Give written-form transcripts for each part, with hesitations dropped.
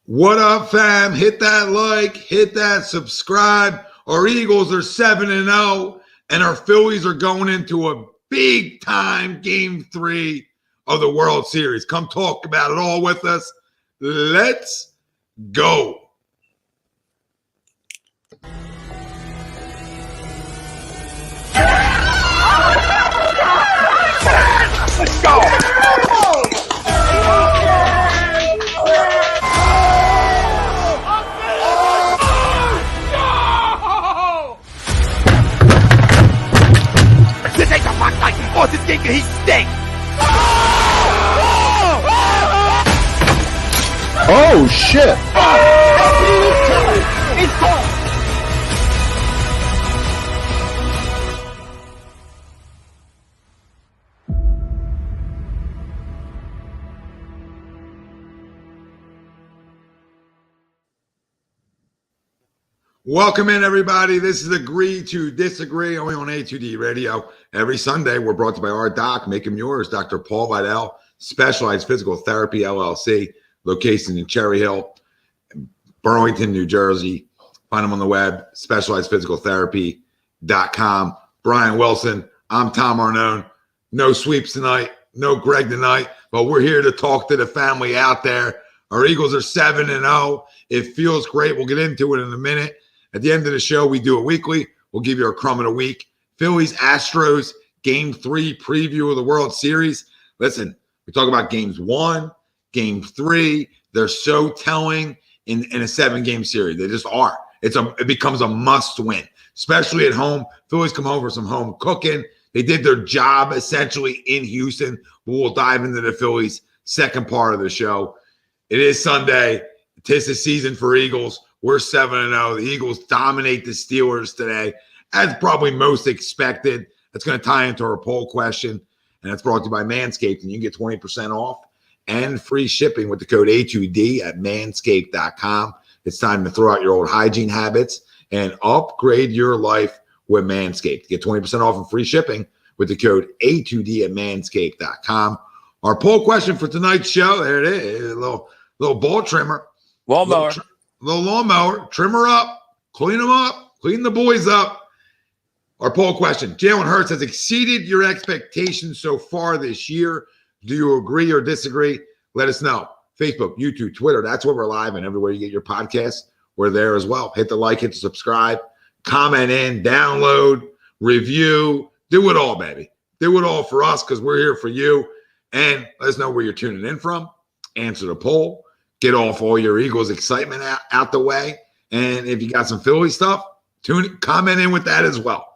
What up, fam? Hit that like, hit that subscribe. Our Eagles are 7-0, and our Phillies are going into a big-time Game 3 of the World Series. Come talk about it all with us. Let's go. Let's go. This ain't the rock like force this game, he stinks. Oh shit! He's gone. Welcome in, everybody. This is Agree to Disagree, only on A2D Radio. Every Sunday, we're brought to you by our doc, make him yours, Dr. Paul Vidal, Specialized Physical Therapy, LLC, location in Cherry Hill, Burlington, New Jersey. Find them on the web, specializedphysicaltherapy.com. Brian Wilson, I'm Tom Arnone. No sweeps tonight, no Greg tonight, but we're here to talk to the family out there. Our Eagles are 7-0. It feels great. We'll get into it in a minute. At the end of the show, we do it weekly. We'll give you a crumb of the week. Phillies, Astros, Game 3 preview of the World Series. Listen, we talk about Games 1, Game 3. They're so telling in a 7-game series. They just are. It becomes a must-win, especially at home. Phillies come home for some home cooking. They did their job, essentially, in Houston. But we'll dive into the Phillies' second part of the show. It is Sunday. 'Tis the season for Eagles. We're 7-0. The Eagles dominate the Steelers today, as probably most expected. That's going to tie into our poll question, and that's brought to you by Manscaped. And you can get 20% off and free shipping with the code A2D at manscaped.com. It's time to throw out your old hygiene habits and upgrade your life with Manscaped. Get 20% off and free shipping with the code A2D at manscaped.com. Our poll question for tonight's show, there it is, a little ball trimmer. Lawnmower. Little lawnmower. Trim her up. Clean them up. Clean the boys up. Our poll question. Jalen Hurts has exceeded your expectations so far this year. Do you agree or disagree? Let us know. Facebook, YouTube, Twitter. That's where we're live, and everywhere you get your podcasts, we're there as well. Hit the like, hit the subscribe, comment in, download, review. Do it all, baby. Do it all for us because we're here for you. And let us know where you're tuning in from. Answer the poll. Get off all your Eagles excitement out the way. And if you got some Philly stuff, comment in with that as well.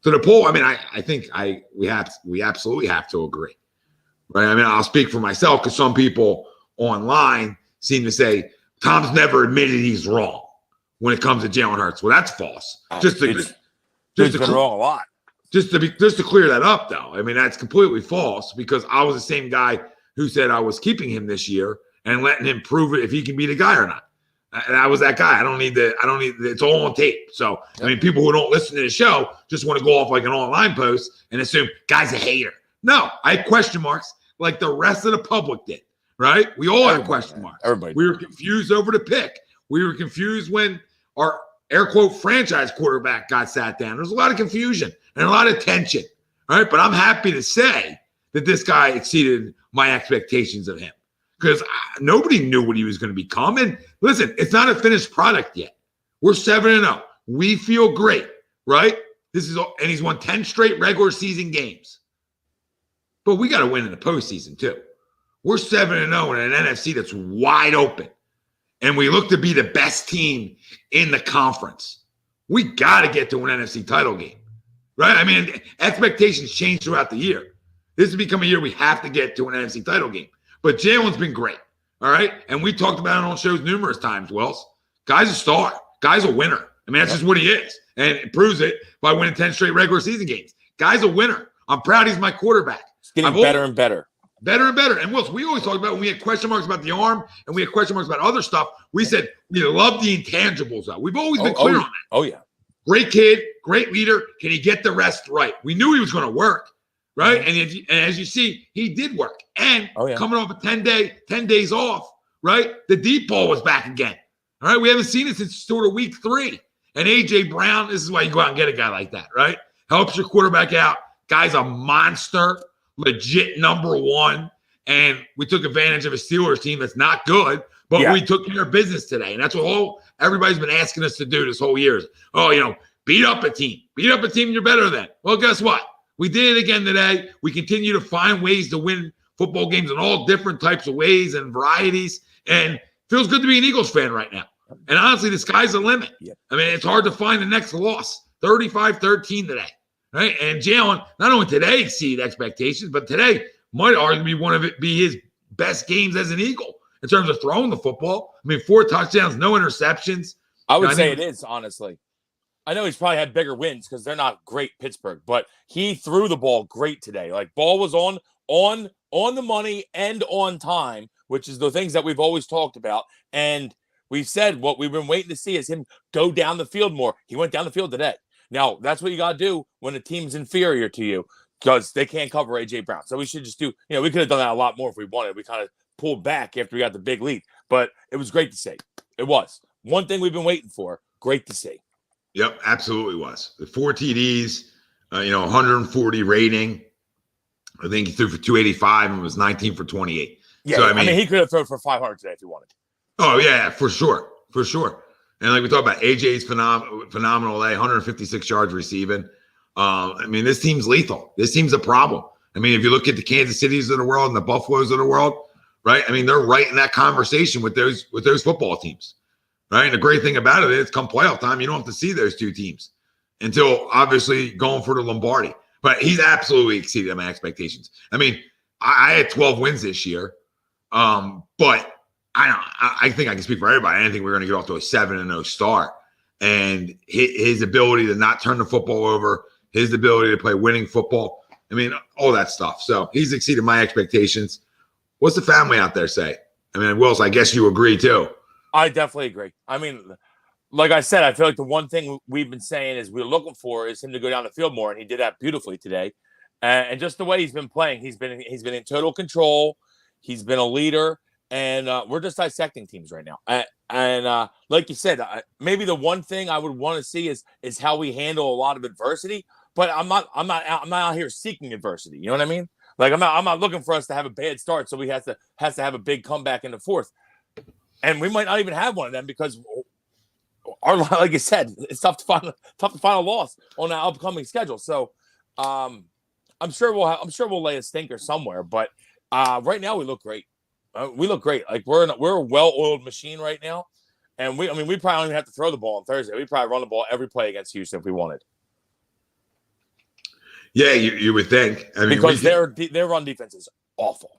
So the poll, I mean, I think we absolutely have to agree. Right? I mean, I'll speak for myself because some people online seem to say Tom's never admitted he's wrong when it comes to Jalen Hurts. Well, that's false. He's been wrong a lot. Just to clear that up, though. I mean, that's completely false because I was the same guy who said I was keeping him this year and letting him prove it if he can be the guy or not. And I was that guy. I don't need it's all on tape. So, I mean, people who don't listen to the show just want to go off like an online post and assume guy's a hater. No, I had question marks like the rest of the public did, right? We all had question marks. Everybody. We were confused over the pick. We were confused when our air quote franchise quarterback got sat down. There's a lot of confusion and a lot of tension, all right? But I'm happy to say that this guy exceeded my expectations of him. Because nobody knew what he was going to become. And listen, it's not a finished product yet. We're 7-0. We feel great, right? And he's won 10 straight regular season games. But we got to win in the postseason too. We're 7-0 in an NFC that's wide open. And we look to be the best team in the conference. We got to get to an NFC title game, right? I mean, expectations change throughout the year. This has become a year we have to get to an NFC title game. But Jalen's been great, all right? And we talked about it on shows numerous times, Wells. Guy's a star. Guy's a winner. I mean, that's just what he is. And it proves it by winning 10 straight regular season games. Guy's a winner. I'm proud he's my quarterback. It's getting better and better. Better and better. And Wilson, we always talk about when we had question marks about the arm and we had question marks about other stuff, we said we love the intangibles, though. We've always been clear on that. Oh, yeah. Great kid, great leader. Can he get the rest right? We knew he was going to work. Right. And as you see, he did work. And coming off a 10 days off right? The deep ball was back again. All right, we haven't seen it since sort of week 3. And A.J. Brown, this is why you go out and get a guy like that, right? Helps your quarterback out. Guy's a monster, legit number 1. And we took advantage of a Steelers team that's not good, but we took care of business today. And that's what everybody's been asking us to do this whole year. Beat up a team. Beat up a team you're better than. Well, guess what? We did it again today. We continue to find ways to win football games in all different types of ways and varieties. And feels good to be an Eagles fan right now. And honestly, the sky's the limit. Yeah. I mean, it's hard to find the next loss. 35-13 today, right? And Jalen, not only today exceeded expectations, but today might arguably be his best games as an Eagle in terms of throwing the football. I mean, 4 touchdowns, no interceptions. I would say it is, honestly. I know he's probably had bigger wins because they're not great Pittsburgh, but he threw the ball great today. Like, ball was on the money and on time, which is the things that we've always talked about. And we've said what we've been waiting to see is him go down the field more. He went down the field today. Now, that's what you got to do when a team's inferior to you because they can't cover A.J. Brown. So we should just do, we could have done that a lot more if we wanted. We kind of pulled back after we got the big lead. But it was great to see. It was. One thing we've been waiting for. Great to see. Yep, absolutely was. The 4 TDs, 140 rating. I think he threw for 285 and was 19 for 28. Yeah, so, I mean, he could have thrown for 500 today if he wanted. Oh, yeah, for sure. For sure. And like we talked about, AJ's phenomenal today, 156 yards receiving. I mean, this team's lethal. This team's a problem. I mean, if you look at the Kansas Cities of the world and the Buffaloes of the world, right? I mean, they're right in that conversation with those football teams. Right. And the great thing about it is come playoff time, you don't have to see those 2 teams until obviously going for the Lombardi. But he's absolutely exceeded my expectations. I mean, I had 12 wins this year. But I think I can speak for everybody. I didn't think we were going to get off to a 7-0 start. And his ability to not turn the football over, his ability to play winning football, I mean, all that stuff. So he's exceeded my expectations. What's the family out there say? I mean, Wills, I guess you agree too. I definitely agree. I mean, like I said, I feel like the one thing we've been saying is we're looking for is him to go down the field more, and he did that beautifully today. And just the way he's been playing, he's been in total control. He's been a leader, and we're just dissecting teams right now. And like you said, maybe the one thing I would want to see is how we handle a lot of adversity. But I'm not out here seeking adversity. You know what I mean? Like I'm not looking for us to have a bad start, so we has to have a big comeback in the 4th. And we might not even have one of them because, like you said, it's tough to find a loss on our upcoming schedule. So, I'm sure we'll lay a stinker somewhere. But right now we look great. We look great. Like we're a well-oiled machine right now. And we probably don't even have to throw the ball on Thursday. We probably run the ball every play against Houston if we wanted. Yeah, you would think. I mean, because their run defense is awful.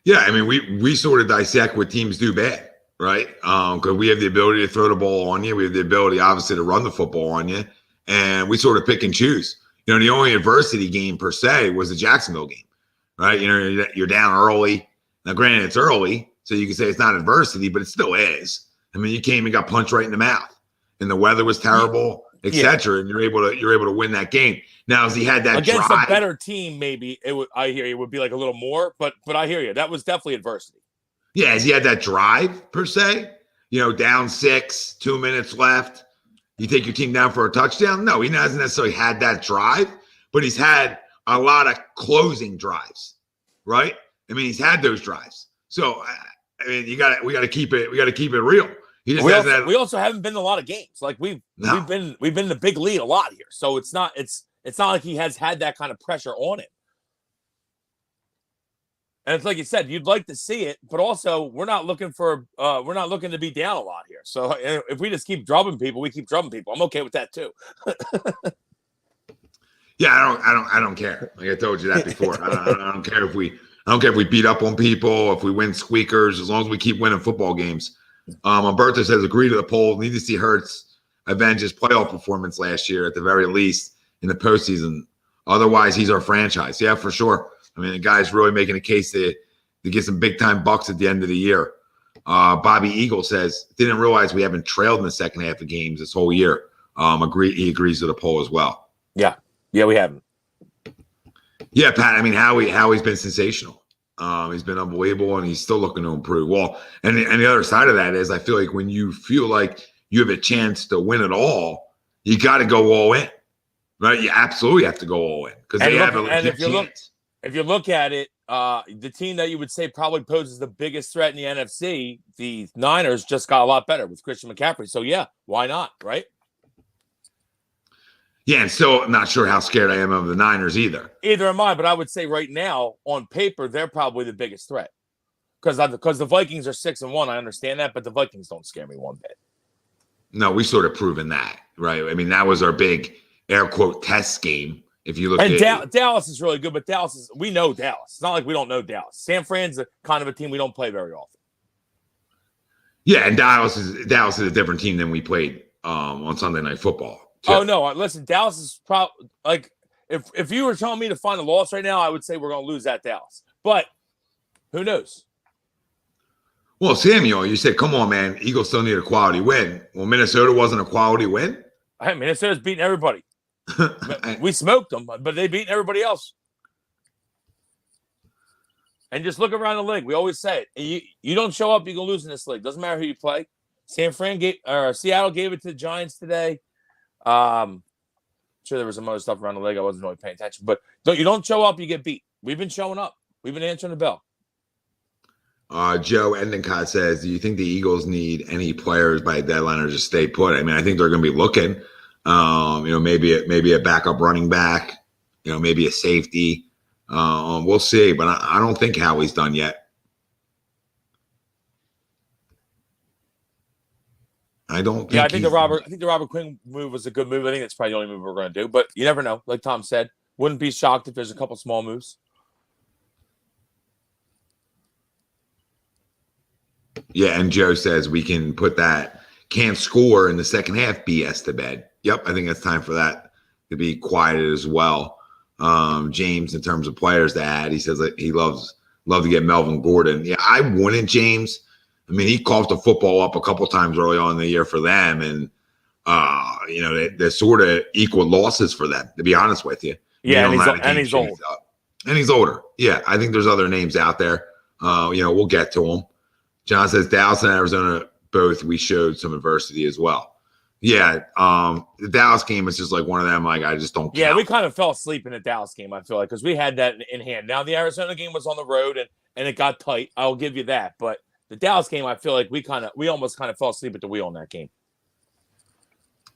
Yeah, I mean, we sort of dissect what teams do bad, right? Because we have the ability to throw the ball on you. We have the ability, obviously, to run the football on you. And we sort of pick and choose. The only adversity game, per se, was the Jacksonville game, right? You're down early. Now, granted, it's early, so you can say it's not adversity, but it still is. I mean, you came and got punched right in the mouth. And the weather was terrible, etc. And you're able to win that game. Now, as he had that against drive, a better team, maybe it would. I hear you, it would be like a little more, but I hear you. That was definitely adversity. Yeah, as he had that drive per se, down 6, 2 minutes left. You take your team down for a touchdown? No, he hasn't necessarily had that drive, but he's had a lot of closing drives, right? I mean, he's had those drives. So, I mean, we got to keep it real. We also haven't been in a lot of games. Like we've been in the big lead a lot here. So it's not like he has had that kind of pressure on him. And it's like you said, you'd like to see it, but also we're not looking to be down a lot here. So if we just keep drubbing people, we keep drubbing people. I'm okay with that too. Yeah, I don't care. Like I told you that before. I don't care if we beat up on people, if we win squeakers, as long as we keep winning football games. Umberto says, agree to the poll. Need to see Hurts avenge his playoff performance last year at the very least in the postseason. Otherwise, he's our franchise. Yeah, for sure. I mean, the guy's really making a case to get some big-time bucks at the end of the year. Bobby Eagle says, didn't realize we haven't trailed in the second half of games this whole year. He agrees to the poll as well. Yeah, we haven't. Yeah, Pat, I mean, Howie's been sensational. He's been unbelievable, and he's still looking to improve. Well, and the other side of that is I feel like when you feel like you have a chance to win it all, you got to go all in, right? You absolutely have to go all in because they have a legit chance. If you look at it, the team that you would say probably poses the biggest threat in the NFC, the Niners, just got a lot better with Christian McCaffrey. So, yeah, why not, right? Yeah, and still not sure how scared I am of the Niners either. Either am I, but I would say right now, on paper, they're probably the biggest threat. Because the Vikings are 6-1, I understand that, but the Vikings don't scare me one bit. No, we sort of proven that, right? I mean, that was our big air quote test game. If you look at Dallas is really good, but we know Dallas. It's not like we don't know Dallas. San Fran's kind of a team we don't play very often. Yeah, and Dallas is a different team than we played on Sunday Night Football. Too. Oh no! Listen, Dallas is probably like if you were telling me to find a loss right now, I would say we're going to lose at Dallas. But who knows? Well, Samuel, you said, "Come on, man, Eagles still need a quality win." Well, Minnesota wasn't a quality win. Hey, Minnesota's beating everybody. We smoked them, but they beat everybody else. And just look around the league. We always say it. You don't show up, you're going to lose in this league. Doesn't matter who you play. Seattle gave it to the Giants today. Sure there was some other stuff around the league. I wasn't really paying attention. But you don't show up, you get beat. We've been showing up. We've been answering the bell. Joe Endicott says, do you think the Eagles need any players by deadline or just stay put? I mean, I think they're going to be looking. Maybe a backup running back, maybe a safety. We'll see, but I don't think Howie's done yet. I don't think. Yeah, I think the Robert Quinn move was a good move. I think that's probably the only move we're going to do, but you never know. Like Tom said, wouldn't be shocked if there's a couple small moves. Yeah, and Joe says we can put that can't score in the second half BS to bed. Yep, I think it's time for that to be quieted as well. James, in terms of players to add, he says that he love to get Melvin Gordon. Yeah, I wouldn't, James. I mean, he coughed the football up a couple times early on in the year for them, and they're sort of equal losses for them, to be honest with you. Yeah, and he's old. And he's older. Yeah, I think there's other names out there. We'll get to them. John says Dallas and Arizona both, we showed some adversity as well. Yeah, the Dallas game is just like one of them. Like, I just don't. Yeah, we kind of fell asleep in the Dallas game, I feel like, because we had that in hand. Now the Arizona game was on the road and it got tight. I'll give you that, but the Dallas game, I feel like we almost kind of fell asleep at the wheel in that game.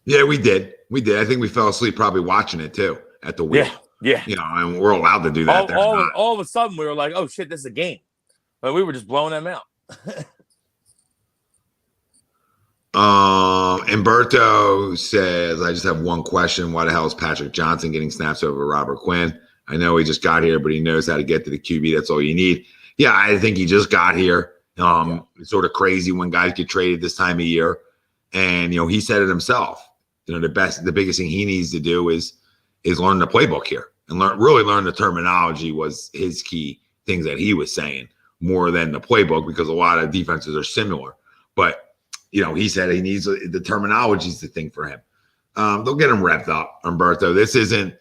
Yeah, we did. I think we fell asleep probably watching it too at the wheel. Yeah. And we're allowed to do that. All of a sudden, we were like, "Oh shit, this is a game," but we were just blowing them out. Umberto says, I just have one question. Why the hell is Patrick Johnson getting snaps over Robert Quinn? I know he just got here, but he knows how to get to the QB. That's all you need. Yeah, I think he just got here. It's sort of crazy when guys get traded this time of year. And, he said it himself. The biggest thing he needs to do is learn the playbook here and learn the terminology was his key things that he was saying more than the playbook, because a lot of defenses are similar. But, he said he needs the terminology is the thing for him. They'll get him revved up, Umberto. This isn't,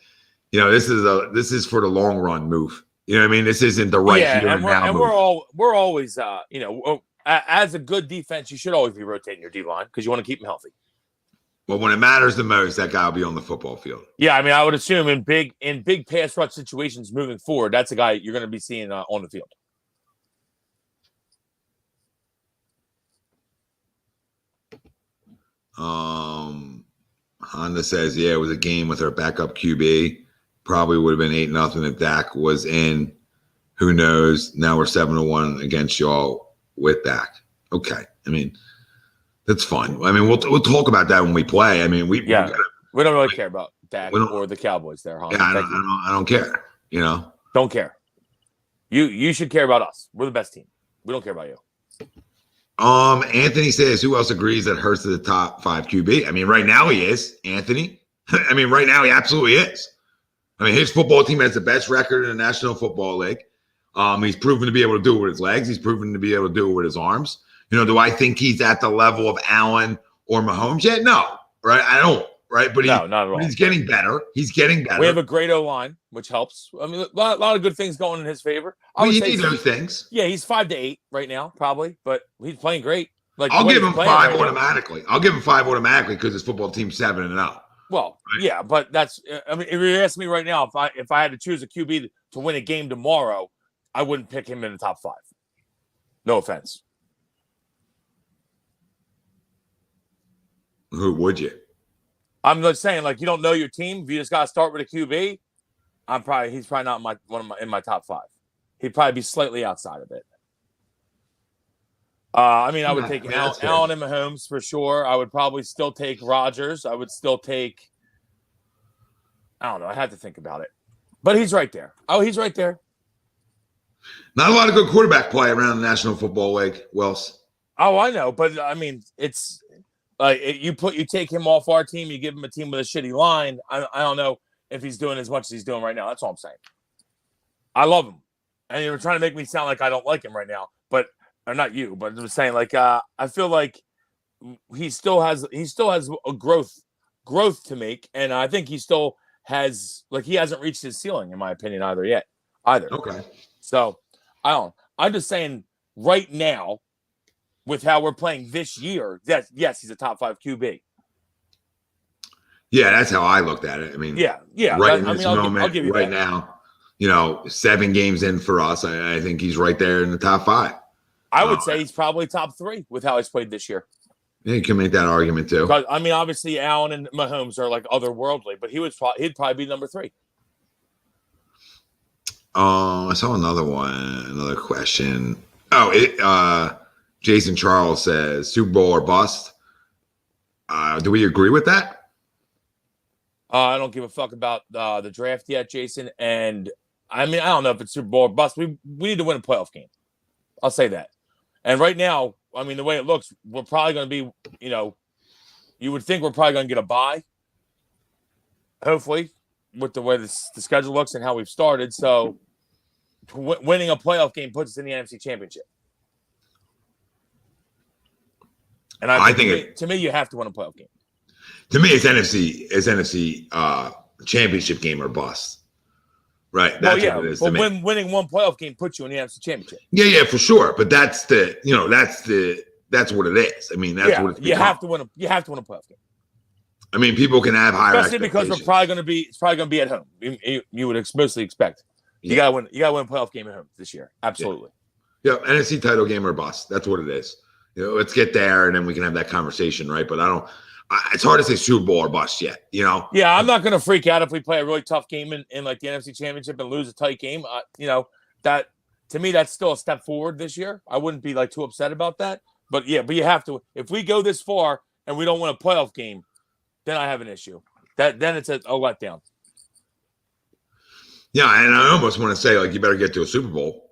this is for the long run move. You know what I mean? This isn't the right here and now move. We're always, as a good defense, you should always be rotating your D line because you want to keep them healthy. Well, when it matters the most, that guy will be on the football field. Yeah, I mean, I would assume in big pass rush situations moving forward, that's a guy you're going to be seeing on the field. Honda says, yeah, it was a game with our backup QB. Probably would have been 8-0 if Dak was in. Who knows? Now we're 7-1 against y'all with Dak. Okay. I mean, that's fun. I mean, we'll talk about that when we play. I mean, we don't really care about Dak or the Cowboys there, huh? Yeah, I don't care. Don't care. You should care about us. We're the best team. We don't care about you. Anthony says, who else agrees that Hurts is the top 5 QB? I mean, right now he is, Anthony. I mean, right now he absolutely is. I mean, his football team has the best record in the National Football League. He's proven to be able to do it with his legs. He's proven to be able to do it with his arms. Do I think he's at the level of Allen or Mahomes yet? No, right? I don't, right? But No, not at all. he's getting better. He's getting better. We have a great O-line, which helps. I mean, a lot of good things going in his favor. Well, you need those things. Yeah, he's 5 to 8 right now, probably, but he's playing great. Like I'll give him 5 automatically. I'll give him 5 automatically because his football team's 7-0. Well, right? Yeah, but that's. I mean, if you ask me right now, if I had to choose a QB to win a game tomorrow, I wouldn't pick him in the top 5. No offense. Who would you? I'm just saying, like, you don't know your team. If you just got to start with a QB, he's probably not in my top 5. He'd probably be slightly outside of it. I mean, I would take Allen and Mahomes for sure. I would probably still take Rodgers. I would still take. I don't know. I had to think about it, but he's right there. Oh, he's right there. Not a lot of good quarterback play around the National Football League, Wells. Oh, I know, but I mean, it's like you take him off our team, you give him a team with a shitty line. I don't know if he's doing as much as he's doing right now. That's all I'm saying. I love him, and you're trying to make me sound like I don't like him right now, but or not you, but I'm saying like I feel like he still has a growth to make, and I think he still has he hasn't reached his ceiling in my opinion either. Okay. So I'm just saying right now, with how we're playing this year, that yes, he's a top 5 QB. Yeah, that's how I looked at it. I mean, yeah. Right in this moment, I'll give you right that. now, 7 games in for us, I think he's right there in the top 5. I would say he's probably top 3 with how he's played this year. Yeah, you can make that argument too. Because, I mean, obviously Allen and Mahomes are like otherworldly, but he'd probably be number 3. I saw another question. Jason Charles says Super Bowl or bust. Do we agree with that? I don't give a fuck about the draft yet, Jason. And I mean, I don't know if it's Super Bowl or bust. We need to win a playoff game. I'll say that. And right now, I mean, the way it looks, we're probably going to be, you would think we're probably going to get a bye. Hopefully, with the way the schedule looks and how we've started. So winning a playoff game puts us in the NFC Championship. And I think to me, you have to win a playoff game. To me, it's NFC championship game or bust. Right. That's what it is. But winning one playoff game puts you in the NFC Championship. Yeah, for sure. But that's what it is. I mean, that's what it's become. You have to win a playoff game. I mean, people can have higher especially because it's probably going to be at home. You would mostly expect. You gotta win a playoff game at home this year. Absolutely. Yeah, NFC title game or bust. That's what it is. Let's get there and then we can have that conversation, right? But it's hard to say Super Bowl or bust yet, Yeah, I'm not going to freak out if we play a really tough game in like the NFC Championship and lose a tight game. That to me, that's still a step forward this year. I wouldn't be too upset about that. But you have to. If we go this far and we don't win a playoff game, then I have an issue. Then it's a letdown. Yeah, and I almost want to say you better get to a Super Bowl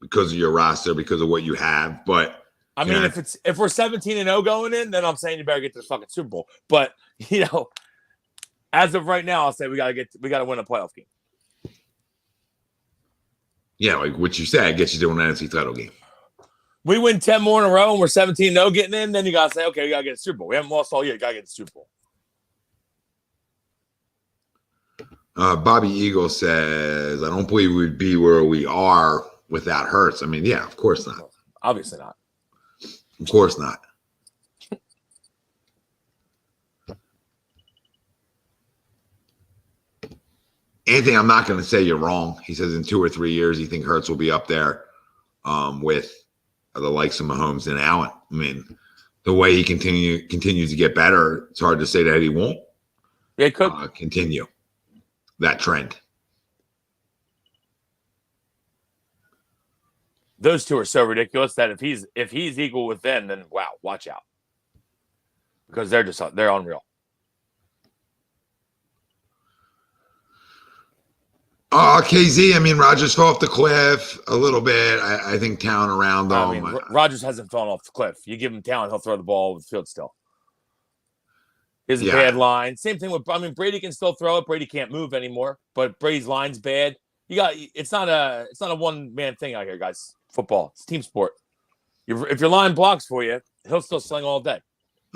because of your roster, because of what you have. But I mean, if we're 17-0 going in, then I'm saying you better get to the fucking Super Bowl. But as of right now, I'll say we got to win a playoff game. Yeah, like what you said, gets you to an NFC title game. We win 10 more in a row and we're 17-0 getting in, then you gotta say, okay, we gotta get a Super Bowl. We haven't lost all year, you gotta get the Super Bowl. Bobby Eagle says, I don't believe we'd be where we are without Hurts. I mean, yeah, of course not. Obviously not. Of course not. Anthony, I'm not going to say you're wrong. He says in 2 or 3 years, you think Hurts will be up there with the likes of Mahomes and Allen. I mean, the way he continues to get better, it's hard to say that he won't continue that trend. Those two are so ridiculous that if he's equal with them, then wow, watch out. Because they're unreal. KZ, I mean, Rodgers fell off the cliff a little bit. I think talent around them. I mean, Rodgers hasn't fallen off the cliff. You give him talent, he'll throw the ball over the field still. Is a bad line. Same thing with, Brady can still throw it. Brady can't move anymore, but Brady's line's bad. It's not a one-man thing out here, guys. Football. It's a team sport. If your line blocks for you, he'll still sling all day.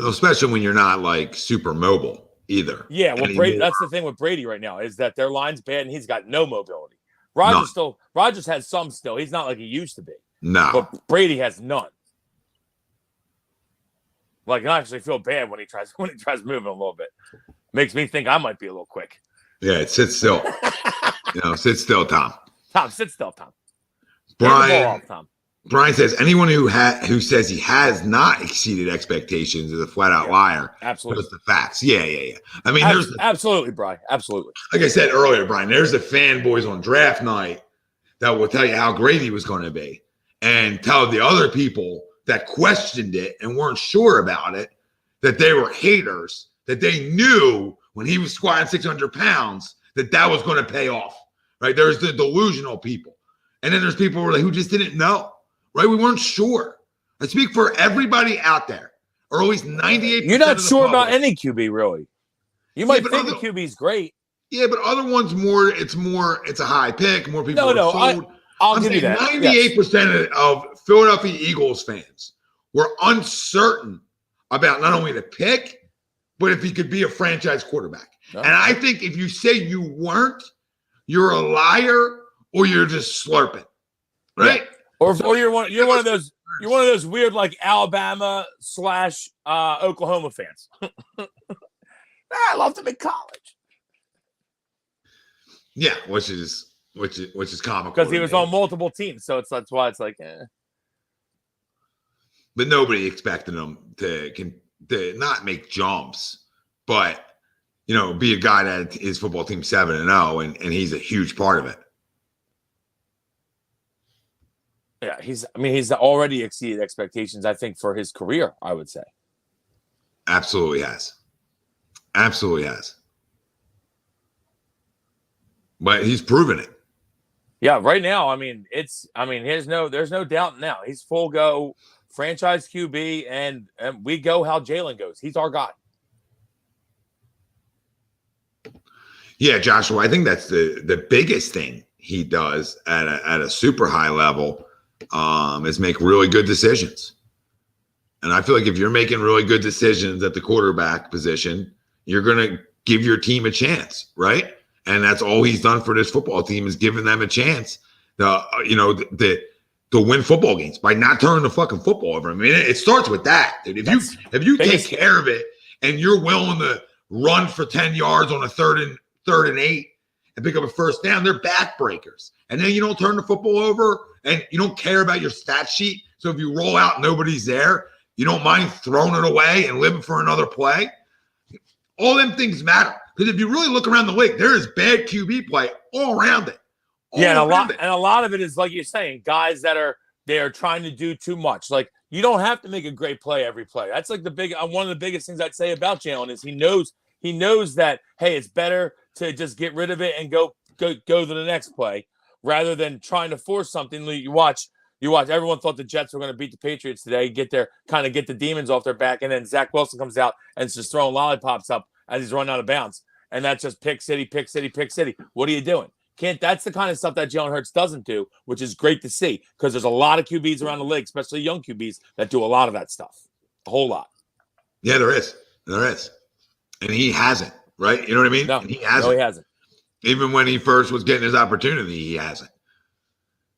Especially when you're not super mobile, either. Yeah, well, Brady. anymore. That's the thing with Brady right now is that their line's bad and he's got no mobility. None. Rogers has some still. He's not like he used to be. No. But Brady has none. Like I actually feel bad when he tries moving a little bit. Makes me think I might be a little quick. Yeah, sit still. Sit still, Tom. Tom, sit still, Tom. Brian says anyone who says he has not exceeded expectations is a flat out liar. Absolutely, that's the facts. Yeah. I mean, absolutely, Brian. Absolutely. Like I said earlier, Brian, there's the fanboys on draft night that will tell you how great he was going to be, and tell the other people that questioned it and weren't sure about it that they were haters. That they knew when he was squatting 600 pounds that was going to pay off. Right? There's the delusional people, and then there's people who just didn't know. Right? We weren't sure. I speak for everybody out there, or at least 98%. You're not sure about any QB, really. You might think the QB's great. Yeah, but other ones it's a high pick. More people are sold. I'll give you that. 98% of Philadelphia Eagles fans were uncertain about not only the pick, but if he could be a franchise quarterback. No. And I think if you say you weren't, you're a liar or you're just slurping. Right? Yeah. Or you're one of those weird like Alabama / Oklahoma fans. I loved him in college. Yeah, which is comical because he was on multiple teams, so that's why it's like. But nobody expected him to not make jumps, but be a guy that his football team 7-0, and he's a huge part of it. Yeah, he's already exceeded expectations, I think, for his career, I would say. Absolutely has. But he's proven it. Yeah, right now, there's no doubt now. He's full go franchise QB, and we go how Jalen goes. He's our guy. Yeah, Joshua, I think that's the biggest thing he does at a super high level. Is make really good decisions. And I feel like if you're making really good decisions at the quarterback position, you're going to give your team a chance, right? And that's all he's done for this football team is giving them a chance to win football games by not turning the fucking football over. I mean, it starts with that, dude. If you take care of it and you're willing to run for 10 yards on a third and 8 and pick up a first down, they're backbreakers. And then you don't turn the football over and you don't care about your stat sheet. So if you roll out, nobody's there. You don't mind throwing it away and living for another play. All them things matter. Because if you really look around the league, there is bad QB play all around it. And a lot of it is like you're saying, guys that are trying to do too much. Like you don't have to make a great play every play. That's like one of the biggest things I'd say about Jalen is he knows that, hey, it's better to just get rid of it and go to the next play rather than trying to force something. You watch. Everyone thought the Jets were going to beat the Patriots today, get the demons off their back, and then Zach Wilson comes out and is just throwing lollipops up as he's running out of bounds, and that's just pick city. What are you doing? That's the kind of stuff that Jalen Hurts doesn't do, which is great to see because there's a lot of QBs around the league, especially young QBs, that do a lot of that stuff, a whole lot. Yeah, there is, and he hasn't. Right? You know what I mean? No, he hasn't. Even when he first was getting his opportunity, he hasn't.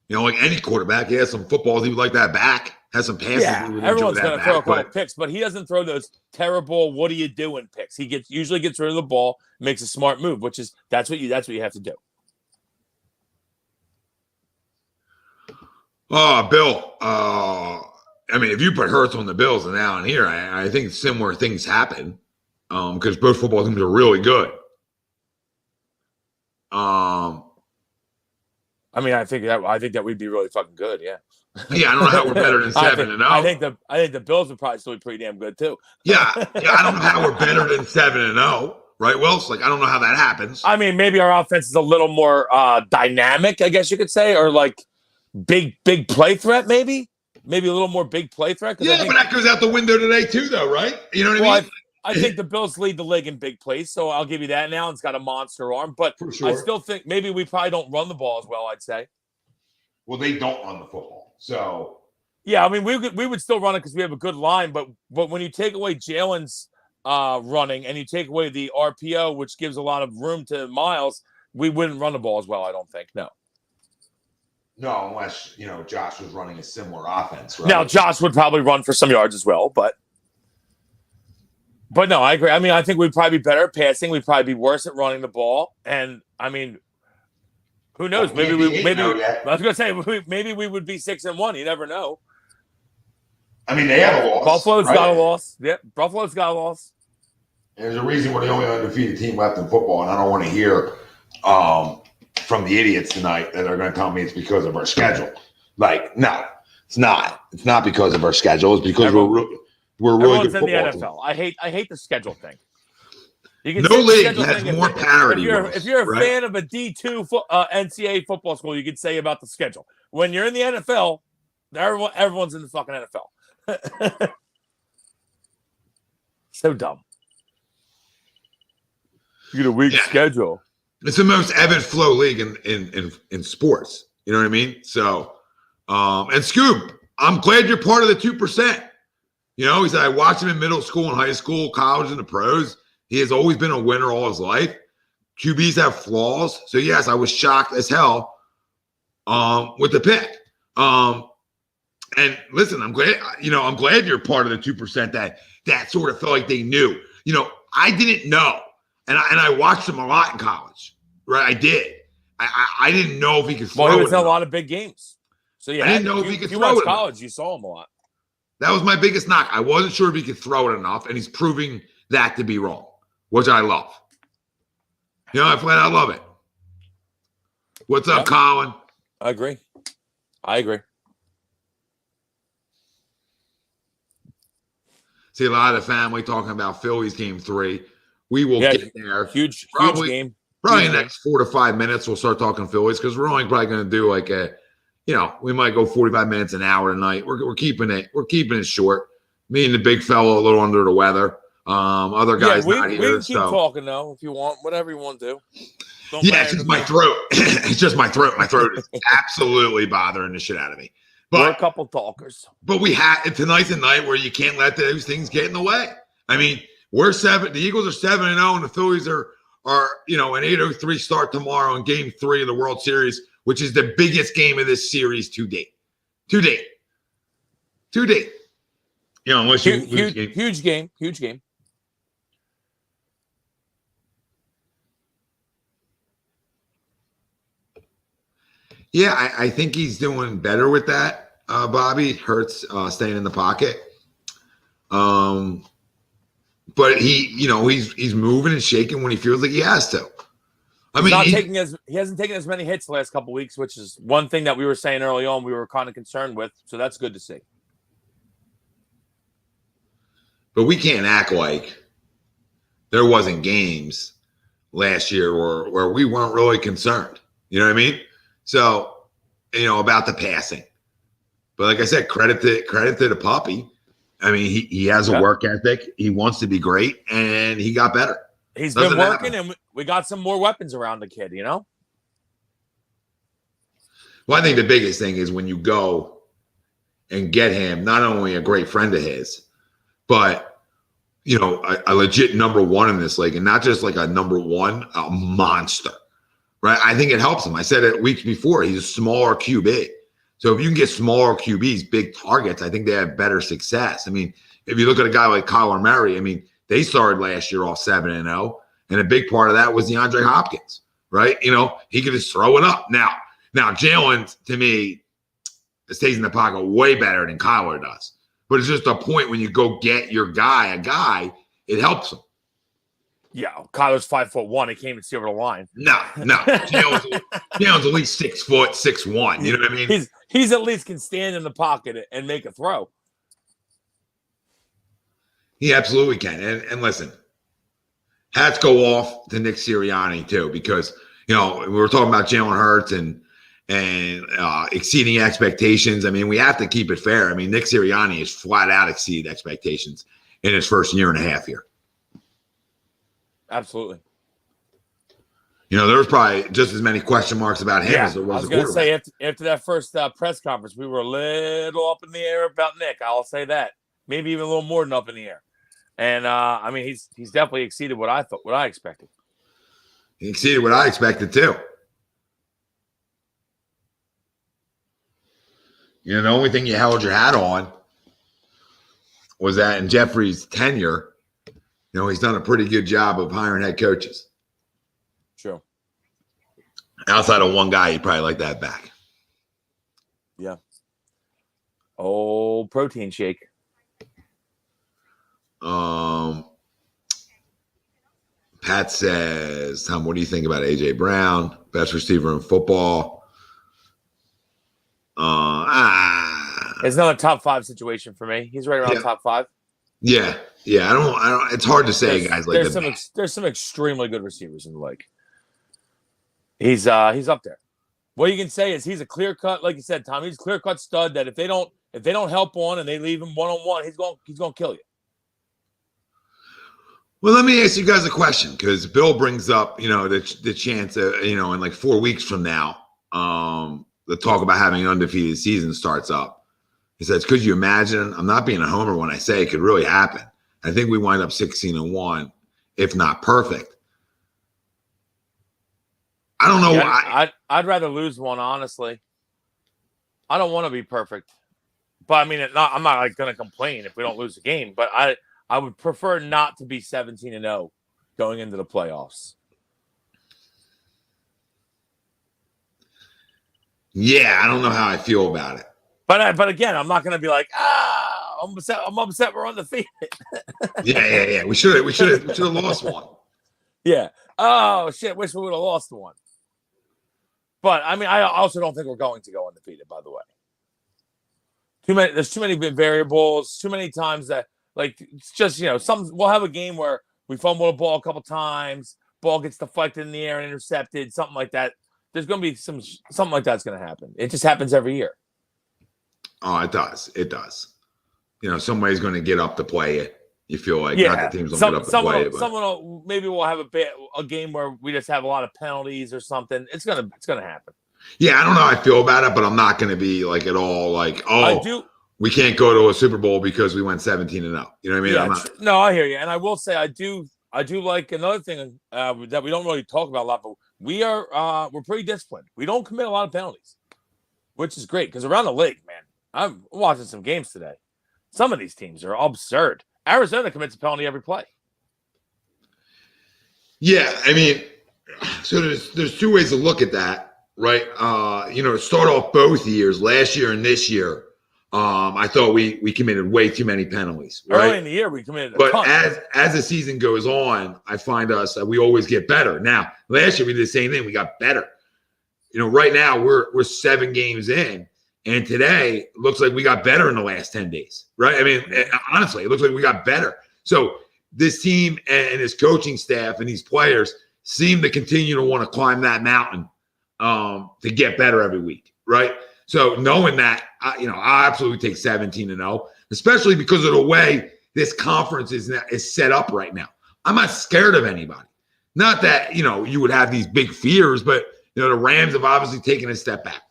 Like any quarterback, he has some footballs he would like that back, has some passes. Yeah, everyone's going to throw a couple picks, but he doesn't throw those terrible "what are you doing" picks. He usually gets rid of the ball, makes a smart move, which is that's what you have to do. Oh, Bill. If you put Hurts on the Bills and now and here, I think similar things happen. Because both football teams are really good. I think that we'd be really fucking good. Yeah. Yeah, I don't know how we're better than 7-0. I think the Bills would probably still be pretty damn good too. Yeah. I don't know how we're better than 7-0. Right, Wells? I don't know how that happens. Maybe our offense is a little more dynamic, I guess you could say, or like big play threat. Maybe a little more big play threat. Yeah, but that goes out the window today too, though, right? You know what I mean? I think the Bills lead the league in big plays, so I'll give you that. And Allen's got a monster arm, but sure. I still think maybe we probably don't run the ball as well, I'd say. Well, they don't run the football, so. Yeah, we would still run it because we have a good line, but when you take away Jalen's running, and you take away the RPO, which gives a lot of room to Miles, we wouldn't run the ball as well, I don't think. No. No, unless, Josh was running a similar offense, right? Now, Josh would probably run for some yards as well, but no, I agree. I mean, I think we'd probably be better at passing. We'd probably be worse at running the ball. And, I mean, who knows? I was going to say, maybe we would be 6-1. You never know. I mean, they have a loss. Buffalo's got a loss. Yep, Buffalo's got a loss. There's a reason we're the only undefeated team left in football, and I don't want to hear from the idiots tonight that are going to tell me it's because of our schedule. Like, no, it's not. It's not because of our schedule. It's because we're really good in the football NFL. team. I hate the schedule thing. No league has more parity. If you're a fan of a D2 NCAA football school, you could say about the schedule. When you're in the NFL, everyone's in the fucking NFL. So dumb. You get a weak schedule. It's the most ebb and flow league in sports. You know what I mean? So, and Scoop, I'm glad you're part of the 2%. He said, I watched him in middle school and high school, college, and the pros. He has always been a winner all his life. QBs have flaws. So, yes, I was shocked as hell with the pick. And listen, I'm glad, I'm glad you're part of the 2% that sort of felt like they knew. I didn't know. And I watched him a lot in college, right? I did. I didn't know if he could throw. Well, he was in a lot of big games. So, yeah, I didn't know if he could throw it. You watched college, you saw him a lot. That was my biggest knock. I wasn't sure if he could throw it enough, and he's proving that to be wrong, which I love. I love it. What's up, Colin? I agree. See a lot of the family talking about Phillies game 3. We will get there. Huge game. Probably in the next 4 to 5 minutes, we'll start talking Phillies because we're only probably going to do like we might go 45 minutes, an hour tonight. We're keeping it short. Me and the big fellow a little under the weather. Other guys not here. We can keep talking though if you want, whatever you want to do. It's just my throat. It's just my throat. My throat is absolutely bothering the shit out of me. But we're a couple talkers. But tonight's a night where you can't let those things get in the way. I mean, the Eagles are 7-0, and the Phillies are an 8-0-3 start tomorrow in Game 3 of the World Series, which is the biggest game of this series to date. Unless you huge game. Yeah, I think he's doing better with that. Bobby Hurts staying in the pocket. But he's moving and shaking when he feels like he has to. He hasn't taken as many hits the last couple of weeks, which is one thing that we were saying early on we were kind of concerned with. So that's good to see. But we can't act like there wasn't games last year where we weren't really concerned. You know what I mean? So, about the passing. But like I said, credit to the puppy. I mean, he has a work ethic. He wants to be great, and he got better. He's been working, and we got some more weapons around the kid, Well, I think the biggest thing is when you go and get him, not only a great friend of his, but, a legit number one in this league, and not just like a number one, a monster, right? I think it helps him. I said it weeks before. He's a smaller QB. So if you can get smaller QBs, big targets, I think they have better success. I mean, if you look at a guy like Kyler Murray, I mean, they started last year off 7-0, and a big part of that was DeAndre Hopkins, right? He could just throw it up. Now Jalen, to me, stays in the pocket way better than Kyler does. But it's just a point when you go get your guy, it helps him. Yeah, Kyler's 5'1". He can't even see over the line. No. Jalen's at least 6 foot, 6'1". You know what I mean? He's at least can stand in the pocket and make a throw. He absolutely can. And listen, hats go off to Nick Sirianni too, because we were talking about Jalen Hurts and exceeding expectations. I mean, we have to keep it fair. I mean, Nick Sirianni has flat out exceeded expectations in his first year and a half here. Absolutely. There was probably just as many question marks about him as there was. I was going to say after that first press conference, we were a little up in the air about Nick. I'll say that. Maybe even a little more than up in the air. And I mean, he's definitely exceeded what I expected. He exceeded what I expected too. You know, the only thing you held your hat on was that in Jeffrey's tenure, you know, he's done a pretty good job of hiring head coaches. True. Outside of one guy, you'd probably like that back. Yeah. Oh, protein shake. Pat says, Tom, what do you think about A.J. Brown? Best receiver in football. It's another top 5 situation for me. He's right around top 5. Yeah. I don't. It's hard to say, guys like that. There's some extremely good receivers in the league. He's up there. What you can say is he's a clear cut, like you said, Tom. He's a clear cut stud that if they don't help on and they leave him 1-on-1, he's going to kill you. Well, let me ask you guys a question, because Bill brings up, you know, the chance of, you know, in like 4 weeks from now, the talk about having an undefeated season starts up. He says, could you imagine? I'm not being a homer when I say it could really happen. I think we wind up 16-1, if not perfect. I don't know. Yeah, I'd rather lose one, honestly. I don't want to be perfect, but I mean, I'm not like going to complain if we don't lose a game. But I would prefer not to be 17-0 going into the playoffs. Yeah, I don't know how I feel about it. But again, I'm not going to be like, I'm upset we're undefeated. Yeah. We should have lost one. Yeah. Oh shit! Wish we would have lost one. But I mean, I also don't think we're going to go undefeated. By the way, there's too many variables. Too many times that like it's just, you know, we'll have a game where we fumble the ball a couple times, ball gets deflected in the air and intercepted, something like that. There's going to be something like that's going to happen. It just happens every year. Oh, it does. It does. You know, somebody's going to get up to play it. You feel like not the teams don't get up to play it. But maybe we'll have a game where we just have a lot of penalties or something. It's gonna happen. Yeah, I don't know how I feel about it, but I'm not going to be like at all like, we can't go to a Super Bowl because we went 17-0. You know what I mean? Yeah, no, I hear you, and I will say I do like another thing that we don't really talk about a lot, but we're pretty disciplined. We don't commit a lot of penalties, which is great because around the league, man, I'm watching some games today. Some of these teams are absurd. Arizona commits a penalty every play. Yeah, I mean, so there's two ways to look at that, right? You know, to start off both years, last year and this year, I thought we committed way too many penalties. Right? Early in the year, we committed a ton. But as the season goes on, I find we always get better. Now, last year we did the same thing. We got better. You know, right now we're 7 games in. And today, it looks like we got better in the last 10 days, right? I mean, honestly, it looks like we got better. So this team and his coaching staff and these players seem to continue to want to climb that mountain to get better every week, right? So knowing that, I absolutely take 17-0, especially because of the way this conference is set up right now. I'm not scared of anybody. Not that, you know, you would have these big fears, but, you know, the Rams have obviously taken a step back.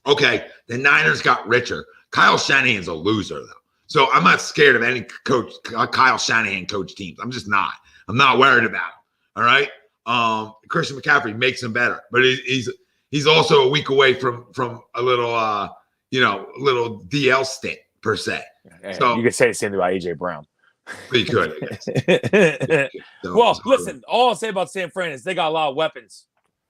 Okay, the Niners got richer. Kyle Shanahan's a loser, though. So I'm not scared of any Kyle Shanahan coach teams. I'm just not. I'm not worried about him. All right? Christian McCaffrey makes him better. But he's also a week away from a little, little DL stint, per se. So you could say the same thing about A.J. Brown. You could, I guess. Well, listen, all I'll say about San Fran is they got a lot of weapons.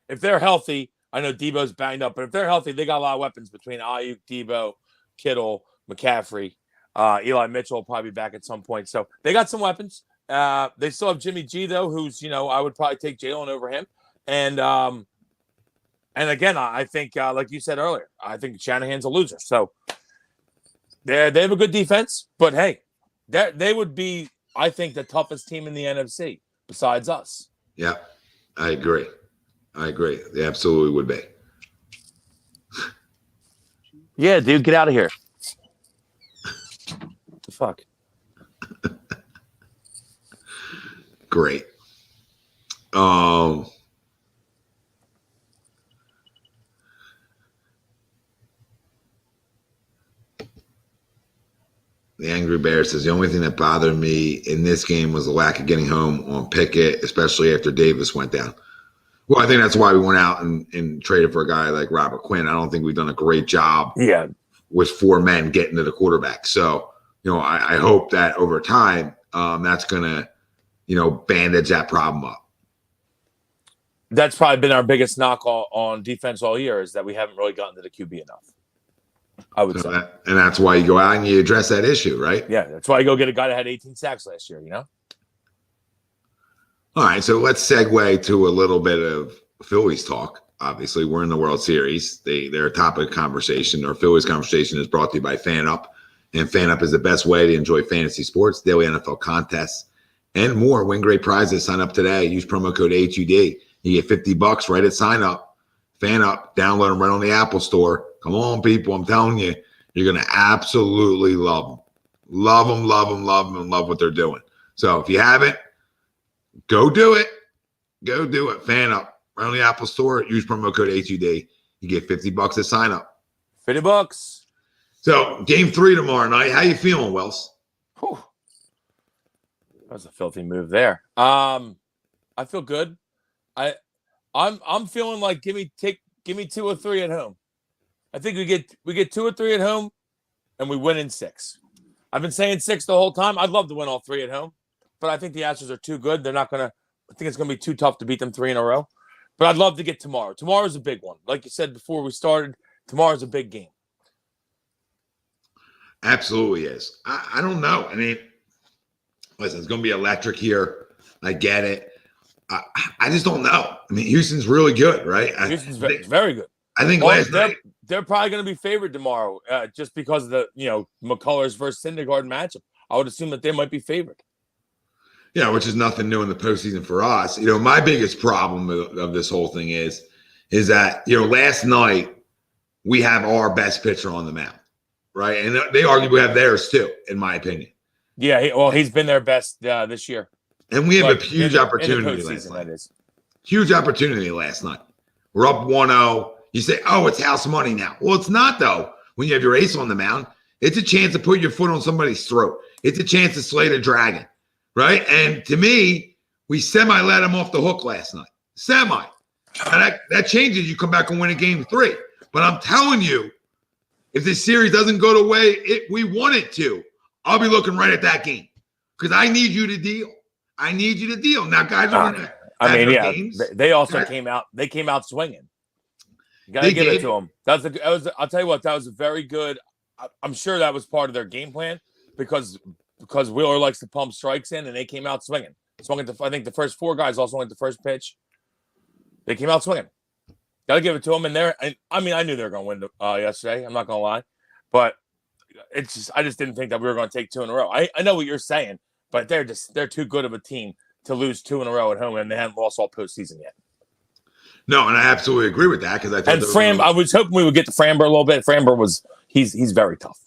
If they're healthy, I know Debo's banged up, but if they're healthy, they got a lot of weapons between Ayuk, Debo, Kittle, McCaffrey. Eli Mitchell will probably be back at some point. So they got some weapons. They still have Jimmy G, though, who's, you know, I would probably take Jalen over him. And again, I think, like you said earlier, I think Shanahan's a loser. So they have a good defense, but hey, they would be, I think, the toughest team in the NFC besides us. Yeah, I agree. They absolutely would be. Yeah, dude, get out of here. What the fuck? Great. the Angry Bear says, the only thing that bothered me in this game was the lack of getting home on Pickett, especially after Davis went down. Well, I think that's why we went out and traded for a guy like Robert Quinn. I don't think we've done a great job with 4 men getting to the quarterback. So, I hope that over time that's going to, bandage that problem up. That's probably been our biggest knock on defense all year is that we haven't really gotten to the QB enough. I would say. And that's why you go out and you address that issue, right? Yeah, that's why you go get a guy that had 18 sacks last year, All right, so let's segue to a little bit of Phillies talk. Obviously, we're in the World Series. They're a topic of conversation. Our Phillies conversation is brought to you by FanUp. And FanUp is the best way to enjoy fantasy sports, daily NFL contests, and more. Win great prizes. Sign up today. Use promo code HUD. You get $50 right at sign up. FanUp. Download them right on the Apple Store. Come on, people. I'm telling you, you're going to absolutely love them. Love them, love them, love them, and love what they're doing. So if you haven't, go do it. Go do it. FanUp. Right on the Apple Store. Use promo code HUD. You get $50 at sign up. $50. So game 3 tomorrow night. How you feeling, Wells? Whew. That was a filthy move there. I feel good. I'm feeling like give me 2 or 3 at home. I think we get 2 or 3 at home, and we win in 6. I've been saying 6 the whole time. I'd love to win all 3 at home, but I think the Astros are too good. They're not gonna. I think it's gonna be too tough to beat them 3 in a row. But I'd love to get tomorrow. Tomorrow's a big one. Like you said before we started, tomorrow's a big game. Absolutely is. I don't know. I mean, listen, it's going to be electric here. I get it. I just don't know. I mean, Houston's really good, right? Houston's very good. I think last night they're probably going to be favored tomorrow, just because of the McCullers versus Syndergaard matchup. I would assume that they might be favored. Yeah, which is nothing new in the postseason for us. My biggest problem of this whole thing is that last night we have our best pitcher on the mound, right? And they arguably have theirs too, in my opinion. Yeah, he's been their best this year. And we have a huge opportunity last night. Huge opportunity last night. We're up 1-0. You say, oh, it's house money now. Well, it's not, though. When you have your ace on the mound, it's a chance to put your foot on somebody's throat. It's a chance to slay the dragon, right? And to me, we let him off the hook last night. And that changes. You come back and win a game 3. But I'm telling you, if this series doesn't go the way we want it to, I'll be looking right at that game because I need you to deal. I need you to deal. Now, guys are going to games. They also came out. They came out swinging. You got to give it to them. I'll tell you what. That was a very good. I'm sure that was part of their game plan because Wheeler likes to pump strikes in, and they came out swinging. I think the first 4 guys also went the first pitch. They came out swinging. Got to give it to them. And I knew they were going to win yesterday. I'm not going to lie, but I just didn't think that we were going to take 2 in a row. I know what you're saying, but they're too good of a team to lose 2 in a row at home, and they haven't lost all postseason yet. No, and I absolutely agree with that because I thought I was hoping we would get to Framber a little bit. Framber he's very tough.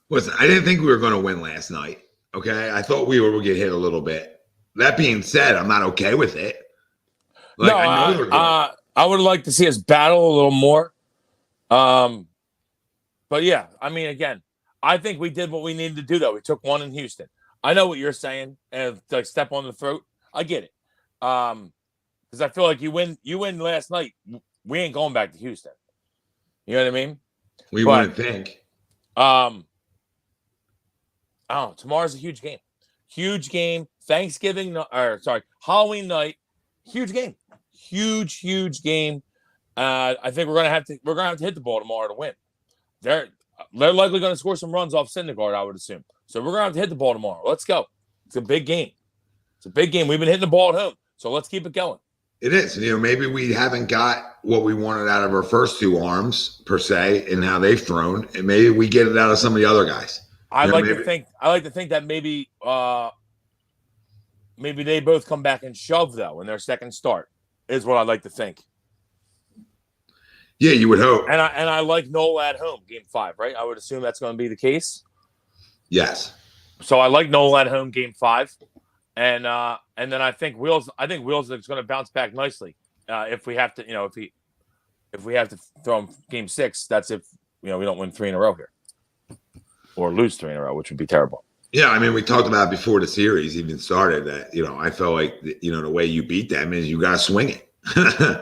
Listen, I didn't think we were going to win last night. Okay, I thought we would get hit a little bit. That being said, I'm not okay with it. I would like to see us battle a little more. But yeah, again, I think we did what we needed to do. Though we took 1 in Houston. I know what you're saying, and like step on the throat. I get it. Because I feel like you win last night. We ain't going back to Houston. You know what I mean? We wouldn't think. Tomorrow's a huge game. Huge game. Halloween night. Huge game. Huge game. I think we're gonna have to hit the ball tomorrow to win. They're likely going to score some runs off Syndergaard, I would assume. So we're going to have to hit the ball tomorrow. Let's go. It's a big game. We've been hitting the ball at home, so let's keep it going. It is. Maybe we haven't got what we wanted out of our first 2 arms per se, and how they've thrown, and maybe we get it out of some of the other guys. I like to think that maybe they both come back and shove though in their second start is what I'd like to think. Yeah, you would hope. And I like Nola at home, game 5, right? I would assume that's going to be the case. Yes. So I like Nola at home, game 5, and then I think Wheels is going to bounce back nicely. If we have to, if we have to throw him game 6, that's if we don't win 3 in a row here. or lose 3 in a row, which would be terrible. Yeah, I mean, we talked about before the series even started that, I felt like, the way you beat them is you got to swing it.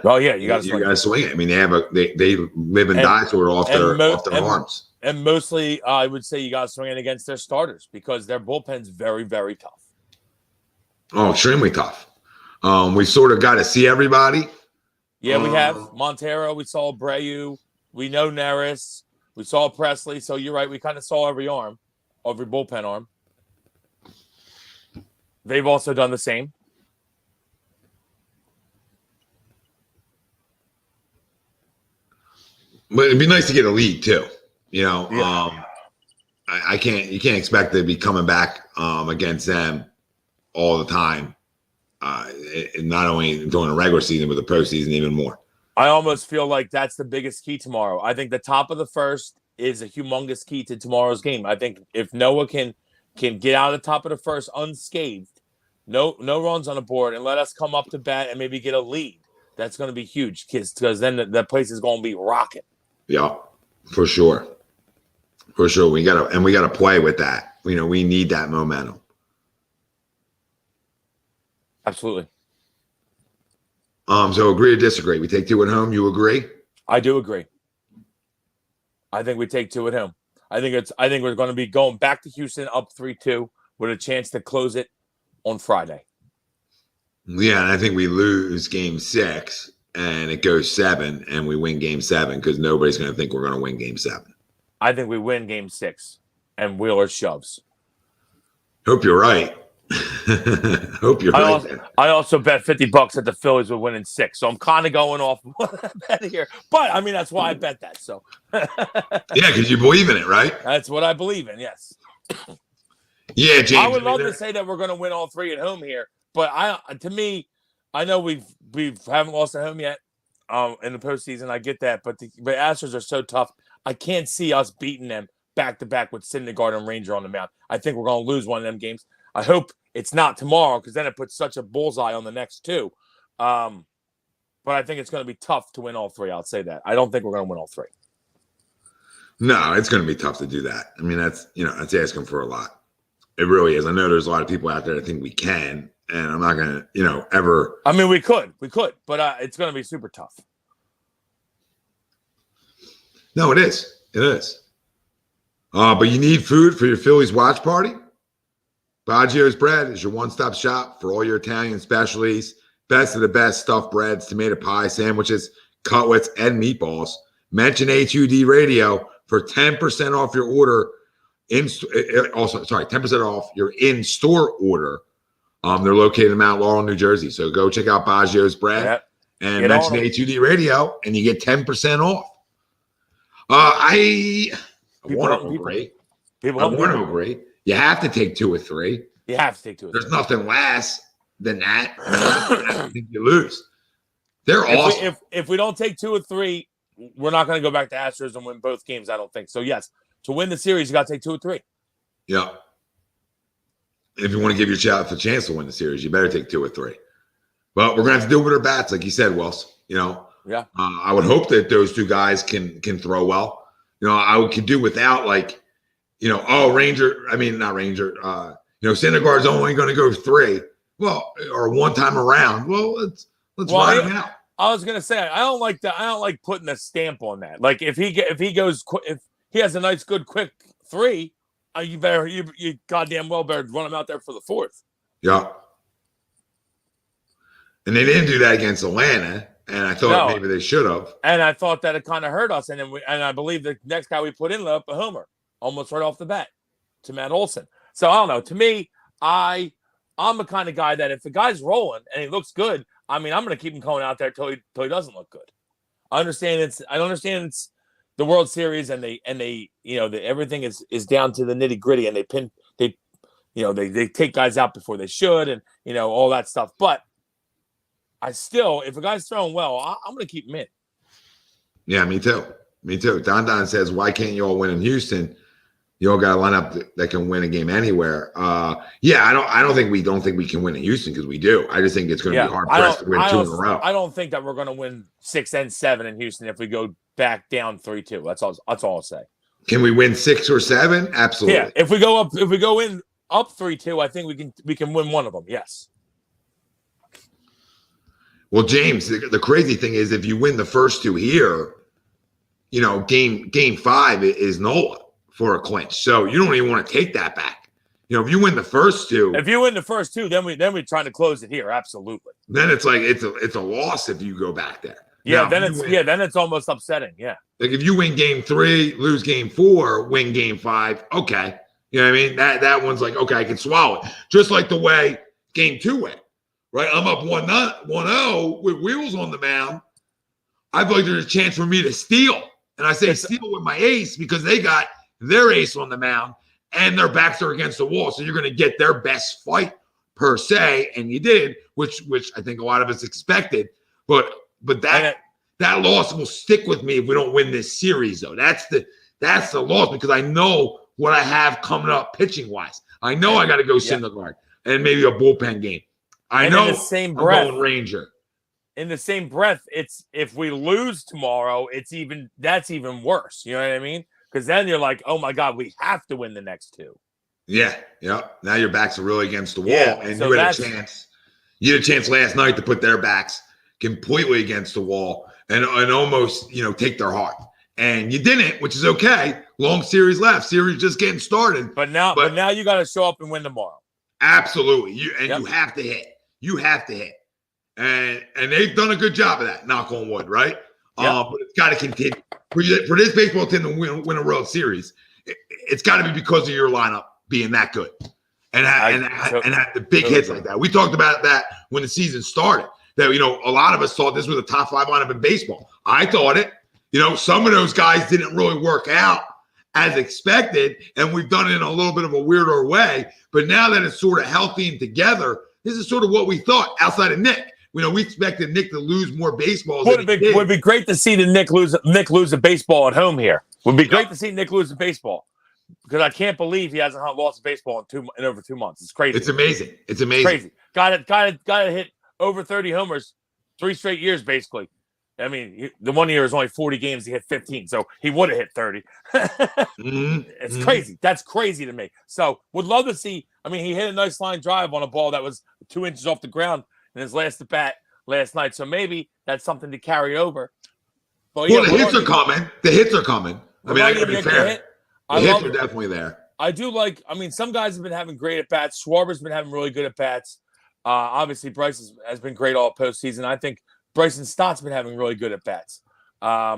Oh, yeah, you got to swing it. I mean, they live and die sort of off their arms. And mostly, I would say you got to swing it against their starters because their bullpen's very, very tough. Oh, extremely tough. We sort of got to see everybody. Yeah, we have Montero. We saw Abreu. We know Neris. We saw Presley. So you're right. We kind of saw every arm, every bullpen arm. They've also done the same. But it'd be nice to get a lead too. Yeah. You can't expect to be coming back against them all the time. Not only during the regular season, but the postseason even more. I almost feel like that's the biggest key tomorrow. I think the top of the first is a humongous key to tomorrow's game. I think if Noah can get out of the top of the first unscathed, no runs on the board, and let us come up to bat and maybe get a lead, that's going to be huge because then the place is going to be rocking. Yeah, for sure. For sure. We gotta play with that. We need that momentum. Absolutely. So agree or disagree? We take 2 at home. You agree? I do agree. I think we take 2 at home. I think we're going to be going back to Houston up 3-2 with a chance to close it on Friday. Yeah, and I think we lose game 6 and it goes 7 and we win game 7 because nobody's going to think we're going to win game 7. I think we win game 6 and Wheeler shoves. Hope you're right. Hope you're right. I also bet $50 that the Phillies would win in 6, so I'm kind of going off bet here. But I mean, that's why I bet that. So yeah, because you believe in it, right? That's what I believe in. Yes. Yeah, James. I would love to say that we're going to win all 3 at home here, but to me, I know we haven't lost at home yet in the postseason. I get that, but Astros are so tough. I can't see us beating them back to back with Syndergaard and Ranger on the mound. I think we're going to lose one of them games. I hope it's not tomorrow because then it puts such a bullseye on the next 2. But I think it's going to be tough to win all 3. I'll say that. I don't think we're going to win all 3. No, it's going to be tough to do that. I mean, that's asking for a lot. It really is. I know there's a lot of people out there that think we can, and I'm not going to, ever. I mean, we could, but it's going to be super tough. No, it is. It is. But you need food for your Phillies watch party? Baggio's Bread is your one-stop shop for all your Italian specialties. Best of the best stuffed breads, tomato pie, sandwiches, cutlets, and meatballs. Mention HUD Radio for 10% off your order. 10% off your in-store order. They're located in Mount Laurel, New Jersey. So go check out Baggio's Bread and mention HUD Radio, and you get 10% off. I want to agree. I want to agree. You have to take 2 or 3. You have to take 2 or 3. There's nothing less than that. I think you lose. They're awesome. If we don't take 2 or 3, we're not going to go back to Astros and win both games, I don't think. So, yes, to win the series, you got to take 2 or 3. Yeah. If you want to give yourself a chance to win the series, you better take 2 or 3. But we're going to have to deal with our bats, like you said, Wells. Yeah. I would hope that those 2 guys can throw well. I could do without Syndergaard's only going to go 3. Well, or one time around. Well, let's ride him out. I was going to say I don't like that. I don't like putting a stamp on that. Like if he has a nice good quick 3, you goddamn well better run him out there for the 4th. Yeah. And they didn't do that against Atlanta. And I thought maybe they should have. And I thought that it kind of hurt us. And I believe the next guy we put in left a homer almost right off the bat to Matt Olson. So I don't know. To me, I'm the kind of guy that if the guy's rolling and he looks good, I mean, I'm going to keep him going out there till he doesn't look good. I understand it's the World Series and everything is down to the nitty gritty and they take guys out before they should and all that stuff. But if a guy's throwing well, I'm going to keep him in. Yeah, me too. Don says, why can't you all win in Houston? You all got a lineup that can win a game anywhere. I don't think we can win in Houston because we do. I just think it's going to be hard pressed to win 2 in a row. I don't think that we're going to win 6 and 7 in Houston if we go back down 3-2. That's all I'll say. Can we win 6 or 7? Absolutely. Yeah, if we go up 3-2, I think we can win one of them. Yes. Well, James, the crazy thing is if you win the first 2 here, game 5 is Nola for a clinch. So you don't even want to take that back. If you win the first 2. If you win the first 2, then we're trying to close it here. Absolutely. Then it's like it's a loss if you go back there. Yeah, then it's almost upsetting. Yeah. Like if you win game 3, lose game 4, win game 5, okay. You know what I mean? That one's like, okay, I can swallow it. Just like the way game 2 went. Right? I'm up 1-0 with Wheels on the mound. I feel like there's a chance for me to steal. And I say steal with my ace because they got their ace on the mound and their backs are against the wall. So you're going to get their best fight per se. And you did, which I think a lot of us expected. But that loss will stick with me if we don't win this series, though. That's the loss because I know what I have coming up pitching wise. I know I got to go Syndergaard and maybe a bullpen game. I know in the same breath, I'm going Ranger. In the same breath, it's if we lose tomorrow, that's even worse. You know what I mean? Because then you're like, oh my God, we have to win the next 2. Yeah. Now your backs are really against the wall, and so you had a chance. You had a chance last night to put their backs completely against the wall and almost take their heart, and you didn't, which is okay. Long series left, series just getting started. But now you got to show up and win tomorrow. Absolutely, you have to hit. You have to hit. And they've done a good job of that, knock on wood, right? But it's got to continue. For this baseball team to win a World Series, it's got to be because of your lineup being that good. And have the big hits like that. We talked about that when the season started. That, a lot of us thought this was a top 5 lineup in baseball. I thought it. Some of those guys didn't really work out as expected, and we've done it in a little bit of a weirder way. But now that it's sort of healthy and together, this is sort of what we thought outside of Nick. We expected Nick to lose more baseballs. Would be great to see Nick lose a baseball at home here. Would be great to see Nick lose a baseball because I can't believe he hasn't lost a baseball in over 2 months. It's crazy. It's amazing. It's amazing. Got to hit over 30 homers 3 straight years basically. I mean, the one year was only 40 games. He hit 15, so he would have hit 30. It's crazy. That's crazy to me. So would love to see. I mean, he hit a nice line drive on a ball that was 2 inches off the ground in his last at bat last night. So maybe that's something to carry over. But the hits are coming. The hits are coming. I mean, I gotta be fair. The hits are definitely there. I do like. I mean, some guys have been having great at bats. Schwarber's been having really good at bats. Obviously, Bryce has been great all postseason. I think Bryson Stott's been having really good at bats. I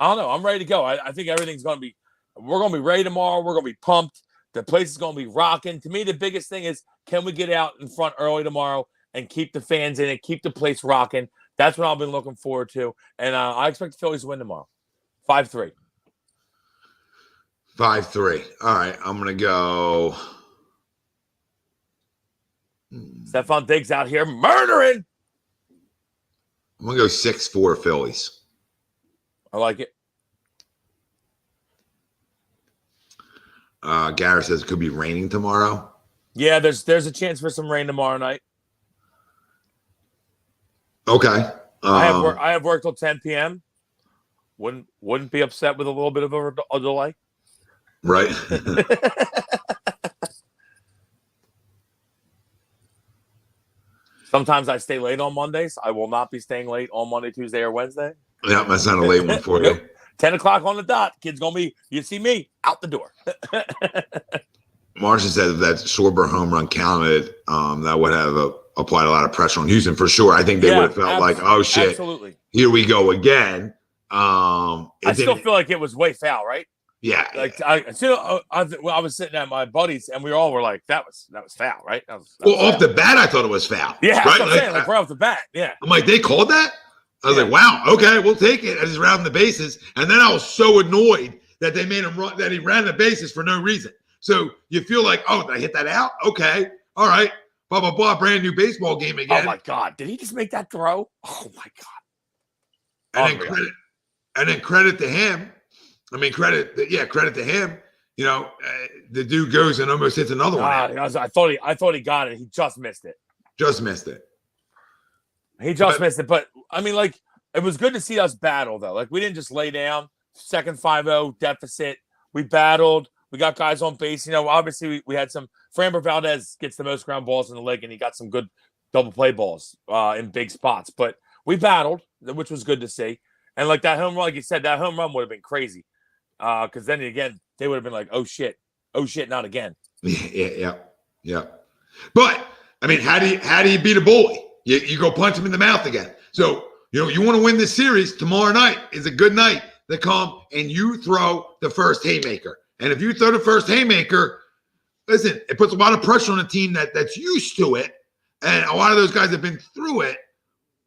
don't know. I'm ready to go. I think everything's going to be – we're going to be ready tomorrow. We're going to be pumped. The place is going to be rocking. To me, the biggest thing is can we get out in front early tomorrow and keep the fans in it, keep the place rocking. That's what I've been looking forward to. And I expect the Phillies to win tomorrow. 5-3. 5-3. All right. I'm going to go – Stephon Diggs out here murdering. I'm going to go 6-4 Phillies. I like it. Garrett says it could be raining tomorrow. Yeah, there's a chance for some rain tomorrow night. Okay. I have work till 10 p.m. Wouldn't be upset with a little bit of a delay. Right. Sometimes I stay late on Mondays. I will not be staying late on Monday, Tuesday, or Wednesday. Yeah, that's not a late one for you. 10 o'clock on the dot. Kid's going to be, you see me, out the door. Marcia said if that Schwarber home run counted, that would have applied a lot of pressure on Houston for sure. I think they would have felt like, oh, shit, absolutely. Here we go again. I still feel like it was way foul, right? Yeah. Like I was sitting at my buddies, and we all were like, that was foul, right? That was off the bat, I thought it was foul. Yeah, right? That's what I'm saying, like right off the bat. Yeah. I'm like, they called that? I was like, wow, okay, we'll take it. I just rounding the bases. And then I was so annoyed that they made him run, that he ran the bases for no reason. So you feel like, oh, did I hit that out? Okay. All right. Blah, blah, blah. Brand new baseball game again. Oh, my God. Did he just make that throw? Oh, my God. And then credit to him. I mean, credit to him. You know, the dude goes and almost hits another one. I thought he got it. He just missed it. He just missed it. But I mean, like, it was good to see us battle though. Like, we didn't just lay down. second 5-0 deficit. We battled. We got guys on base. Obviously we had some. Framber Valdez gets the most ground balls in the league, and he got some good double play balls in big spots. But we battled, which was good to see. And like that home run, like you said, that home run would have been crazy. Because then again, they would have been like, oh shit, not again. Yeah. But I mean, how do you beat a bully? You go punch him in the mouth again. So you want to win this series. Tomorrow night is a good night to come and you throw the first haymaker. And if you throw the first haymaker, listen, it puts a lot of pressure on a team that's used to it, and a lot of those guys have been through it.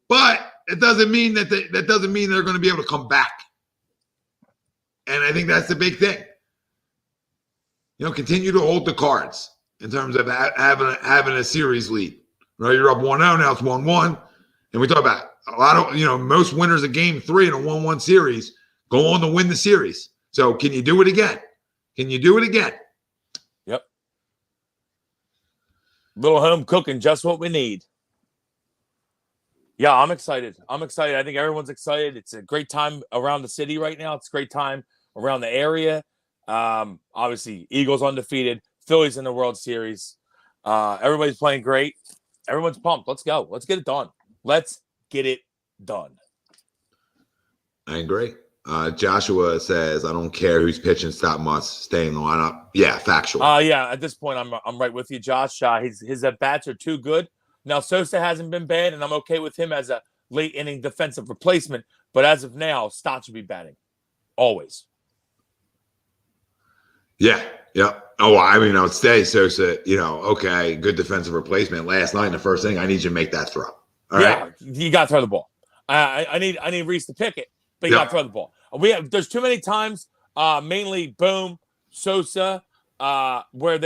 But it doesn't mean that they're going to be able to come back. And I think that's the big thing. Continue to hold the cards in terms of having a series lead. Right, you're up 1-0, now it's 1-1. And we talk about a lot of, most winners of game 3 in a 1-1 series go on to win the series. So can you do it again? Yep. Little home cooking, just what we need. Yeah, I'm excited. I think everyone's excited. It's a great time around the city right now. It's a great time around the area. Obviously, Eagles undefeated, Phillies in the World Series. Everybody's playing great. Everyone's pumped. Let's go. Let's get it done. I agree. Joshua says, I don't care who's pitching, stop must stay in the lineup. Yeah, factual. Yeah, at this point, I'm right with you, Josh. His at-bats are too good. Now, Sosa hasn't been bad, and I'm okay with him as a late-inning defensive replacement. But as of now, Stott should be batting. Always. Yeah. Oh, I would stay Sosa, okay, good defensive replacement. Last night in the first inning, I need you to make that throw. All right? You got to throw the ball. I need Reese to pick it, but you got to throw the ball. There's too many times, mainly Boom, Sosa, where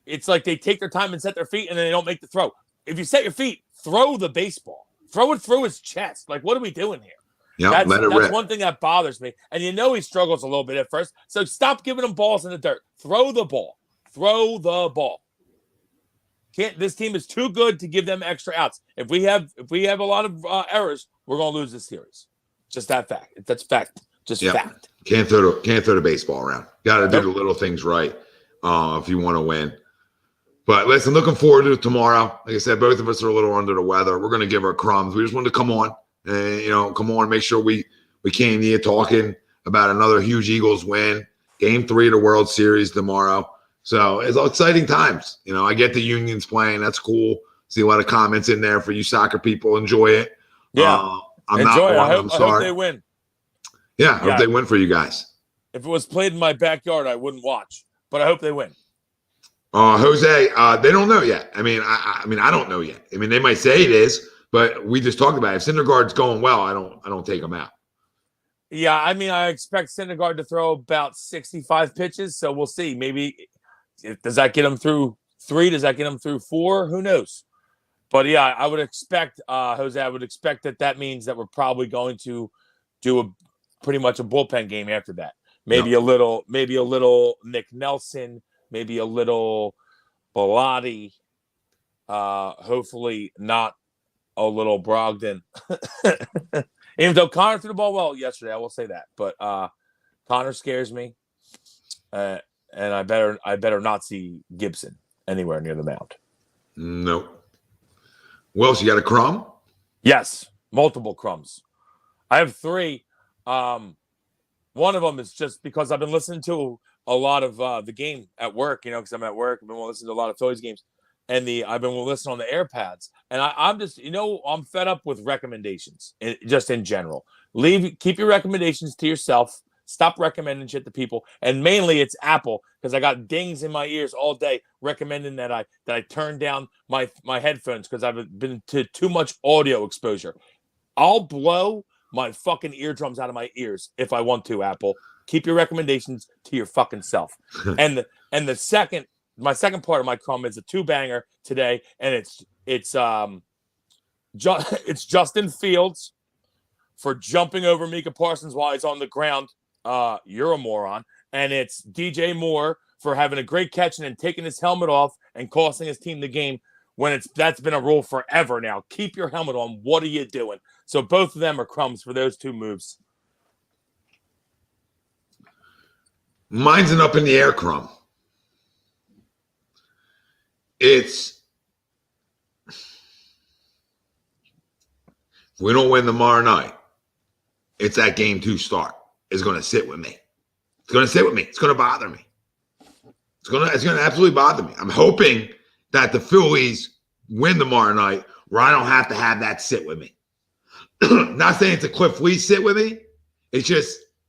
it's like they take their time and set their feet, and then they don't make the throw. If you set your feet, throw the baseball. Throw it through his chest. Like, what are we doing here? Yeah, that's one thing that bothers me. And he struggles a little bit at first. So stop giving him balls in the dirt. Throw the ball. This team is too good to give them extra outs. If we have a lot of errors, we're gonna lose this series. Just that fact. That's fact. Fact. Can't throw the baseball around. Got to do the little things right if you want to win. But listen, looking forward to tomorrow. Like I said, both of us are a little under the weather. We're gonna give our crumbs. We just wanted to come on and make sure we came here talking about another huge Eagles win. Game 3 of the World Series tomorrow. So it's exciting times. I get the Unions playing. That's cool. See a lot of comments in there for you soccer people. Enjoy it. Yeah. Enjoy it. I hope they win. Yeah, I hope they win for you guys. If it was played in my backyard, I wouldn't watch. But I hope they win. Jose, they don't know yet. I don't know yet. They might say it is, but we just talked about it. If Syndergaard's going well, I don't take him out. Yeah, I expect Syndergaard to throw about 65 pitches, so we'll see. Maybe does that get him through 3? Does that get him through 4? Who knows? But yeah, I would expect, Jose, that means that we're probably going to do pretty much a bullpen game after that. Maybe a little Nick Nelson, maybe a little Bellotti, hopefully not a little Brogdon. Even though Connor threw the ball well yesterday, I will say that. But Connor scares me, and I better not see Gibson anywhere near the mound. Nope. Well, so you got a crumb? Yes, multiple crumbs. I have 3. One of them is just because I've been listening to a lot of the game at work, because I'm at work. I've been listening to a lot of Phillies games. And I've been listening on the AirPods, and I'm just, I'm fed up with recommendations, just in general. Keep your recommendations to yourself. Stop recommending shit to people, and mainly it's Apple, because I got dings in my ears all day recommending that I turn down my headphones because I've been to too much audio exposure. I'll blow my fucking eardrums out of my ears if I want to. Apple, keep your recommendations to your fucking self. My second part of my crumb is a 2-banger today, and it's Justin Fields for jumping over Micah Parsons while he's on the ground. You're a moron. And it's DJ Moore for having a great catch and then taking his helmet off and costing his team the game when that's been a rule forever now. Keep your helmet on. What are you doing? So both of them are crumbs for those 2 moves. Mine's an up in the air crumb. If we don't win tomorrow night, it's that game 2 start. It's going to sit with me. It's going to sit with me. It's going to bother me. It's going to absolutely bother me. I'm hoping that the Phillies win tomorrow night where I don't have to have that sit with me. Not saying it's a Cliff Lee sit with me. It's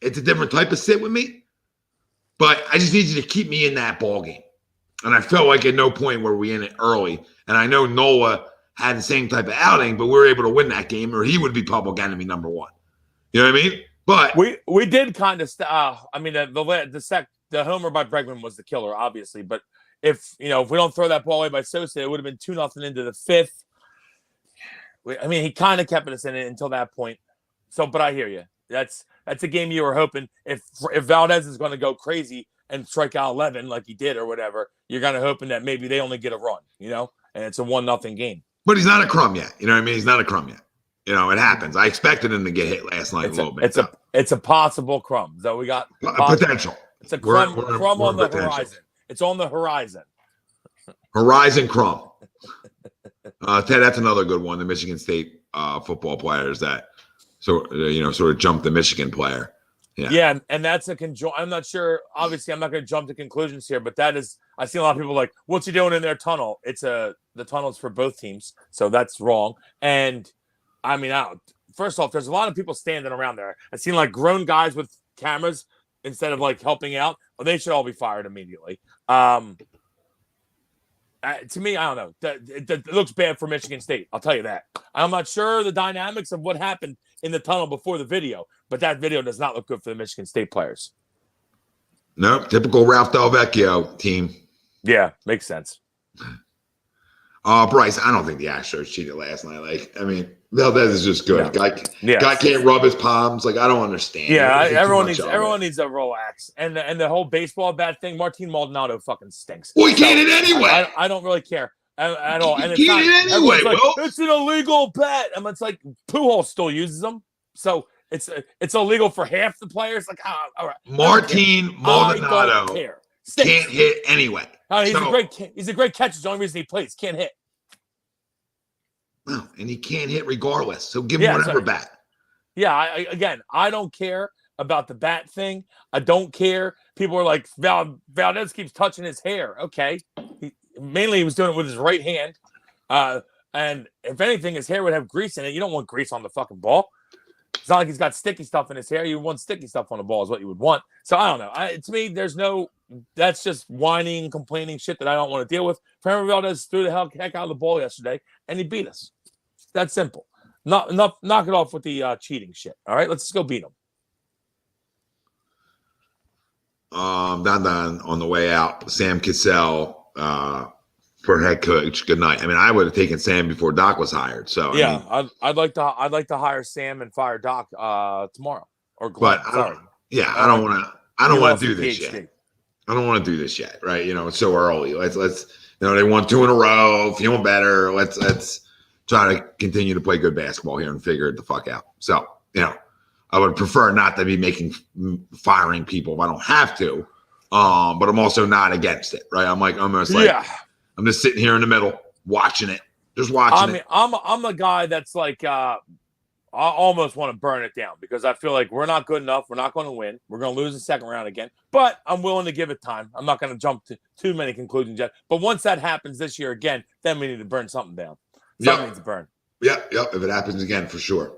a different type of sit with me. But I just need you to keep me in that ball game. And I felt like at no point were we in it early. And I know Nola had the same type of outing, but we were able to win that game, or he would be public enemy number 1. You know what I mean? But we did kind of. The homer by Bregman was the killer, obviously. But if we don't throw that ball away by Sosa, it would have been 2-0 into the 5th. He kind of kept us in it until that point. So, but I hear you. That's a game you were hoping if Valdez is going to go crazy and strike out 11 like he did or whatever, you're kind of hoping that maybe they only get a run, and it's a 1-0 game. But he's not a crumb yet. You know what I mean? He's not a crumb yet. It happens. I expected him to get hit last night a little bit. It's a possible crumb. So we got potential. It's a crumb on the horizon. It's on the horizon. Horizon crumb. Ted, that's another good one. The Michigan State football players that sort of jumped the Michigan player. Yeah, and that's a I'm not sure. Obviously, I'm not going to jump to conclusions here, but that is. I see a lot of people like, "What's he doing in their tunnel?" The tunnel's for both teams, so that's wrong. And first off, there's a lot of people standing around there. I've seen like grown guys with cameras instead of like helping out. Well, they should all be fired immediately. To me, I don't know. It looks bad for Michigan State. I'll tell you that. I'm not sure the dynamics of what happened in the tunnel before the video, but that video does not look good for the Michigan State players. Nope. Typical Ralph Del Vecchio team. Yeah, makes sense. Bryce, I don't think the Astros cheated last night. Valdez is just good. No. Guy can't rub his palms. I don't understand. Yeah, everyone needs to relax. And the whole baseball bat thing, Martin Maldonado fucking stinks. Well, he can't hit anyway. I don't really care at all. And he can't hit anyway, it's an illegal bet. It's like Pujols still uses them. So it's illegal for half the players. Like, all right. Martin Maldonado can't hit anyway. He's a great catcher. The only reason he plays. Can't hit. Well, and he can't hit regardless. So give him whatever bat. Yeah, I don't care about the bat thing. I don't care. People are like, Valdez keeps touching his hair. Okay. He was doing it with his right hand. And if anything, his hair would have grease in it. You don't want grease on the fucking ball. It's not like he's got sticky stuff in his hair. You want sticky stuff on the ball is what you would want. So I don't know. To me, that's just whining, complaining shit that I don't want to deal with. Framber Valdez threw the heck out of the ball yesterday, and he beat us. That's simple. Knock it off with the cheating shit. All right, let's just go beat them. Down on the way out, Sam Cassell for head coach. Good night. I would have taken Sam before Doc was hired. So I'd like to hire Sam and fire Doc tomorrow or Glenn. But I don't want to do this yet. I don't want to do this yet, right? It's so early. Let's they won 2 in a row, feeling better. Let's try to continue to play good basketball here and figure it the fuck out. So, I would prefer not to be firing people if I don't have to. But I'm also not against it, right? I'm I'm just sitting here in the middle watching it. Just watching it. I'm the guy that's like I almost want to burn it down because I feel like we're not good enough. We're not going to win. We're going to lose the second round again. But I'm willing to give it time. I'm not going to jump to too many conclusions yet. But once that happens this year again, then we need to burn something down. Something needs to burn. Yep. If it happens again, for sure.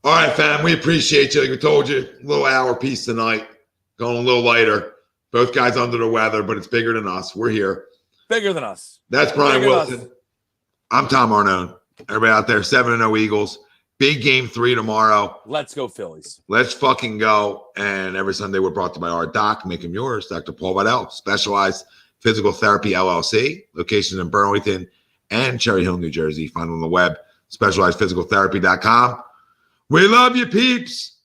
All right, fam. We appreciate you. Like we told you, a little hour piece tonight. Going a little lighter. Both guys under the weather, but it's bigger than us. We're here. Bigger than us. That's Brian Wilson. I'm Tom Arnone. Everybody out there, 7-0 Eagles. Big game 3 tomorrow. Let's go, Phillies. Let's fucking go. And every Sunday we're brought to you by our doc. Make him yours. Dr. Paul Vidal. Specialized Physical Therapy, LLC. Locations in Burlington and Cherry Hill, New Jersey. Find them on the web. SpecializedPhysicalTherapy.com. We love you, peeps.